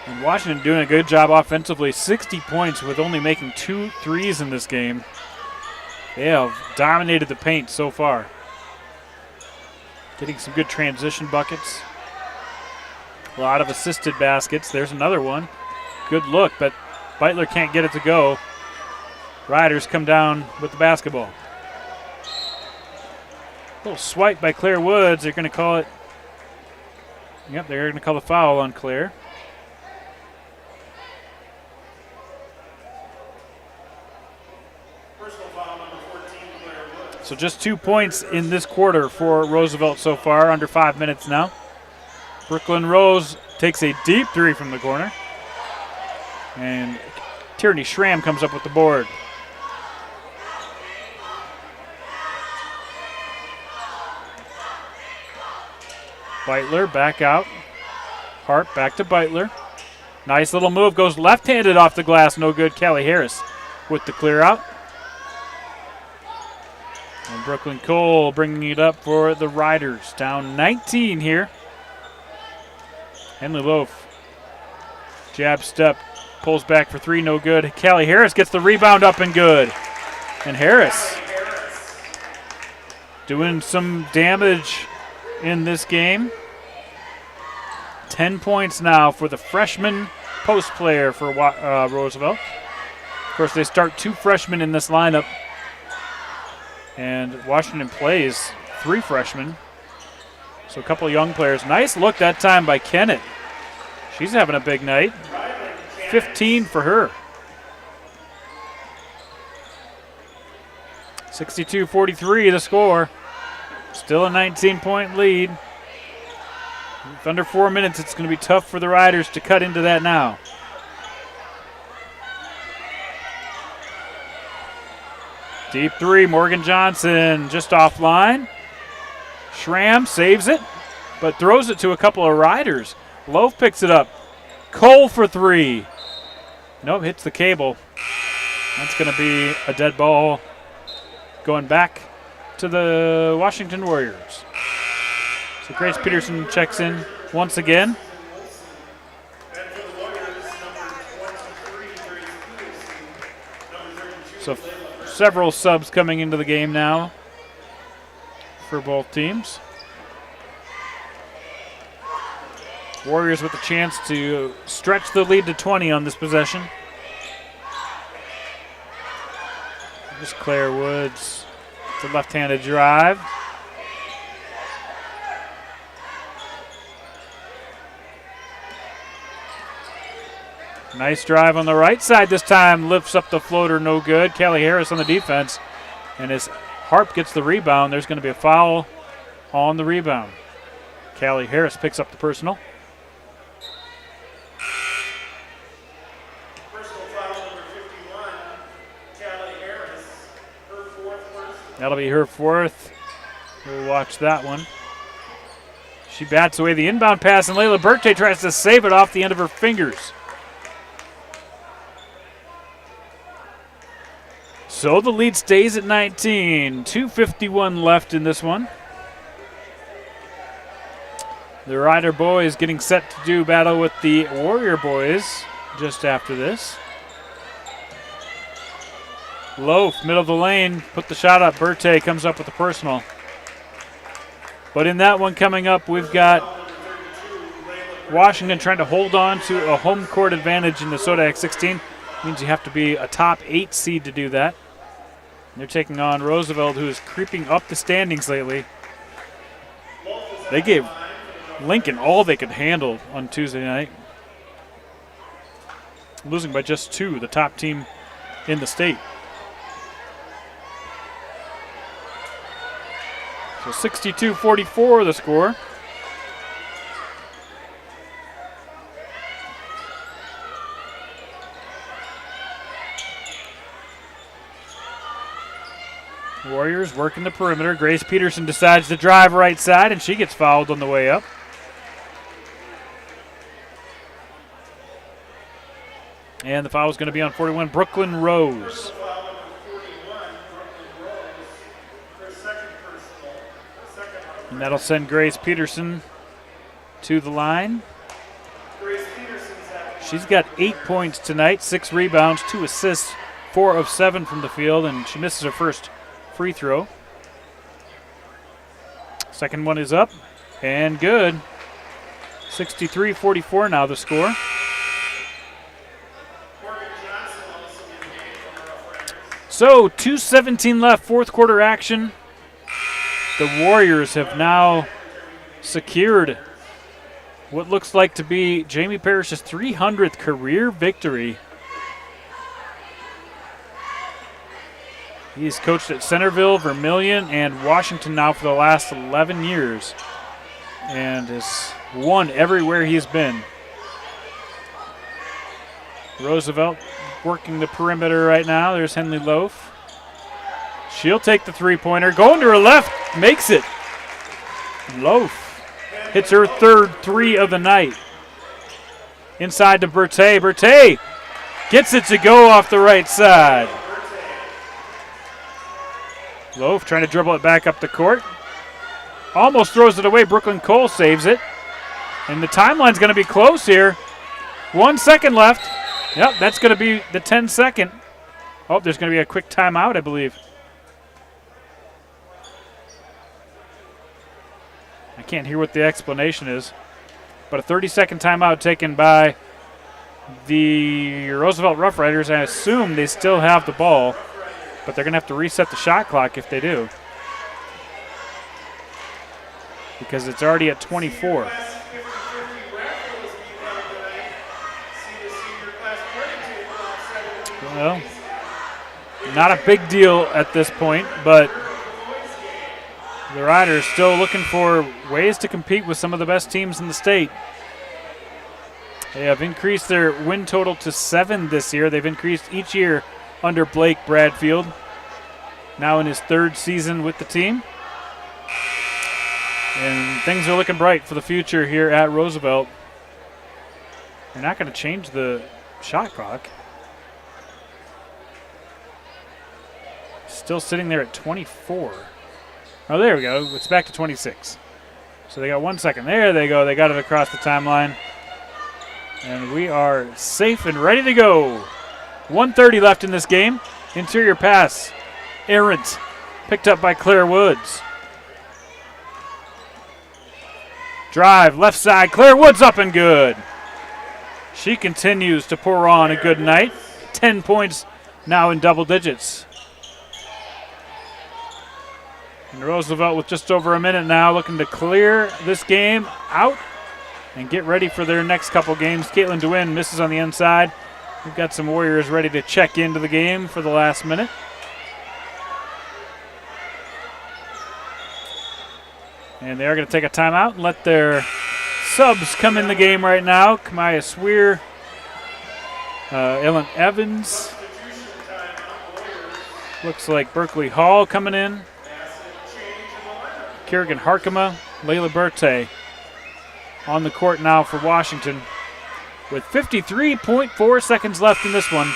And Washington doing a good job offensively. 60 points with only making 2 threes in this game. They have dominated the paint so far. Getting some good transition buckets. A lot of assisted baskets. There's another one. Good look, but Beitler can't get it to go. Riders come down with the basketball. A little swipe by Claire Woods. They're going to call it. Yep, they're going to call the foul on Claire. So just 2 points in this quarter for Roosevelt so far, under 5 minutes now. Brooklyn Rose takes a deep three from the corner. And Tierney Schramm comes up with the board. Beitler back out. Hart back to Beitler. Nice little move, goes left-handed off the glass, no good. Callie Harris with the clear out. And Brooklyn Cole bringing it up for the Riders. Down 19 here. Henley Loaf. Jab step. Pulls back for 3. No good. Callie Harris gets the rebound up and good. And Harris doing some damage in this game. 10 points now for the freshman post player for Roosevelt. Of course, they start 2 freshmen in this lineup. And Washington plays 3 freshmen. So a couple of young players. Nice look that time by Kennett. She's having a big night. 15 for her. 62-43 the score. Still a 19-point lead. With under 4 minutes, it's going to be tough for the Riders to cut into that now. Deep three, Morgan Johnson just offline. Schramm saves it, but throws it to a couple of Riders. Loaf picks it up. Cole for three. Nope, hits the cable. That's going to be a dead ball going back to the Washington Warriors. So Grace Peterson checks in once again. So several subs coming into the game now for both teams. Warriors with a chance to stretch the lead to 20 on this possession. Here's Claire Woods, the left-handed drive. Nice drive on the right side this time. Lifts up the floater, no good. Callie Harris on the defense. And as Harp gets the rebound, there's going to be a foul on the rebound. Callie Harris picks up the personal. Personal foul number 51, Callie Harris. Her fourth. That'll be her fourth. We'll watch that one. She bats away the inbound pass, and Layla Berthe tries to save it off the end of her fingers. So the lead stays at 19. 2:51 left in this one. The Rider boys getting set to do battle with the Warrior boys just after this. Loaf, middle of the lane, put the shot up. Berthe comes up with the personal. But in that one coming up, we've got Washington trying to hold on to a home court advantage in the Sodak 16. Means you have to be a top 8 seed to do that. They're taking on Roosevelt, who is creeping up the standings lately. They gave Lincoln all they could handle on Tuesday night, losing by just 2, the top team in the state. So 62-44 the score. Warriors working the perimeter. Grace Peterson decides to drive right side, and she gets fouled on the way up. And the foul is going to be on 41, Brooklyn Rose. And that'll send Grace Peterson to the line. She's got 8 points tonight, 6 rebounds, 2 assists, 4 of 7 from the field, and she misses her first free throw. Second one is up and good. 63-44 now the score. So 2:17 left, fourth quarter action. The Warriors have now secured what looks like to be Jamie Parrish's 300th career victory. He's coached at Centerville, Vermilion, and Washington now for the last 11 years and has won everywhere he's been. Roosevelt working the perimeter right now. There's Henley Loaf. She'll take the three-pointer. Going to her left, makes it. Loaf hits her third 3 of the night. Inside to Berthe. Berthe gets it to go off the right side. Loaf trying to dribble it back up the court. Almost throws it away. Brooklyn Cole saves it. And the timeline's going to be close here. 1 second left. Yep, that's going to be the 10-second. Oh, there's going to be a quick timeout, I believe. I can't hear what the explanation is. But a 30-second timeout taken by the Roosevelt Rough Riders. I assume they still have the ball, but they're going to have to reset the shot clock if they do, because it's already at 24. Well, Not a big deal at this point, but the Riders still looking for ways to compete with some of the best teams in the state. They have increased their win total to 7 this year. They've increased each year under Blake Bradfield, now in his 3rd season with the team. And things are looking bright for the future here at Roosevelt. They're not going to change the shot clock. Still sitting there at 24. Oh, there we go. It's back to 26. So they got 1 second. There they go. They got it across the timeline. And we are safe and ready to go. 1:30 left in this game. Interior pass. Errant. Picked up by Claire Woods. Drive. Left side. Claire Woods up and good. She continues to pour on a good night. 10 points now in double digits. And Roosevelt with just over a minute now looking to clear this game out and get ready for their next couple games. Caitlin DeWin misses on the inside. We've got some Warriors ready to check into the game for the last minute. And they are going to take a timeout and let their subs come in the game right now. Kamaya Swear, Ellen Evans. Looks like Berkeley Hall coming in. Kerrigan Harkema, Layla Berthe on the court now for Washington with 53.4 seconds left in this one.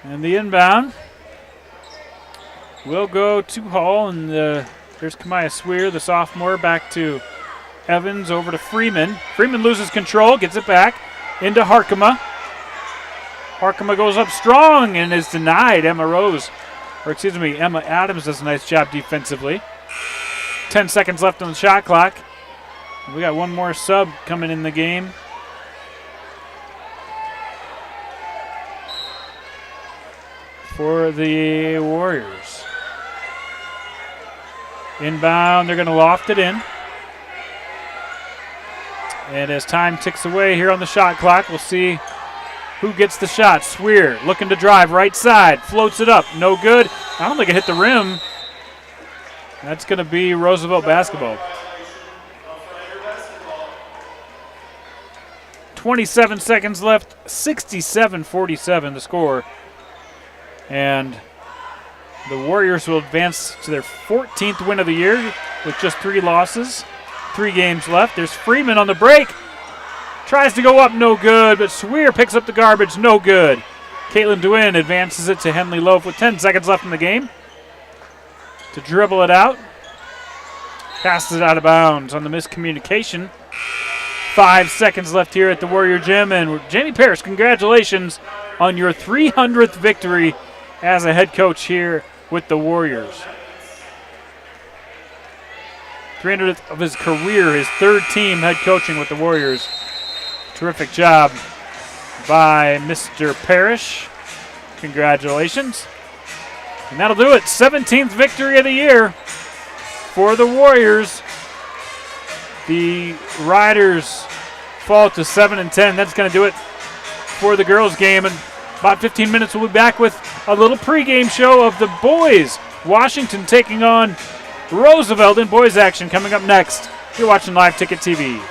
And the inbound will go to Hall, and there's Kamaya Swear, the sophomore, back to Evans, over to Freeman. Freeman loses control, gets it back into Harkema. Harkema goes up strong and is denied. Emma Adams does a nice job defensively. 10 seconds left on the shot clock. We got one more sub coming in the game. For the Warriors. Inbound, they're going to loft it in. And as time ticks away here on the shot clock, we'll see who gets the shot. Swear looking to drive right side, floats it up, no good. I don't think it hit the rim. That's going to be Roosevelt basketball. 27 seconds left, 67-47 the score. And the Warriors will advance to their 14th win of the year with just 3 losses. 3 games left. There's Freeman on the break. Tries to go up, no good, but Swear picks up the garbage, no good. Caitlin DeWin advances it to Henley Loaf with 10 seconds left in the game to dribble it out. Passes it out of bounds on the miscommunication. 5 seconds left here at the Warrior Gym. And Jamie Parrish, congratulations on your 300th victory as a head coach here with the Warriors. 300th of his career, his 3rd team head coaching with the Warriors. Terrific job by Mr. Parrish. Congratulations. And that'll do it. 17th victory of the year for the Warriors. The Riders fall to 7-10. That's going to do it for the girls' game. And about 15 minutes, we'll be back with a little pregame show of the boys. Washington taking on Roosevelt in boys action coming up next. You're watching Live Ticket TV.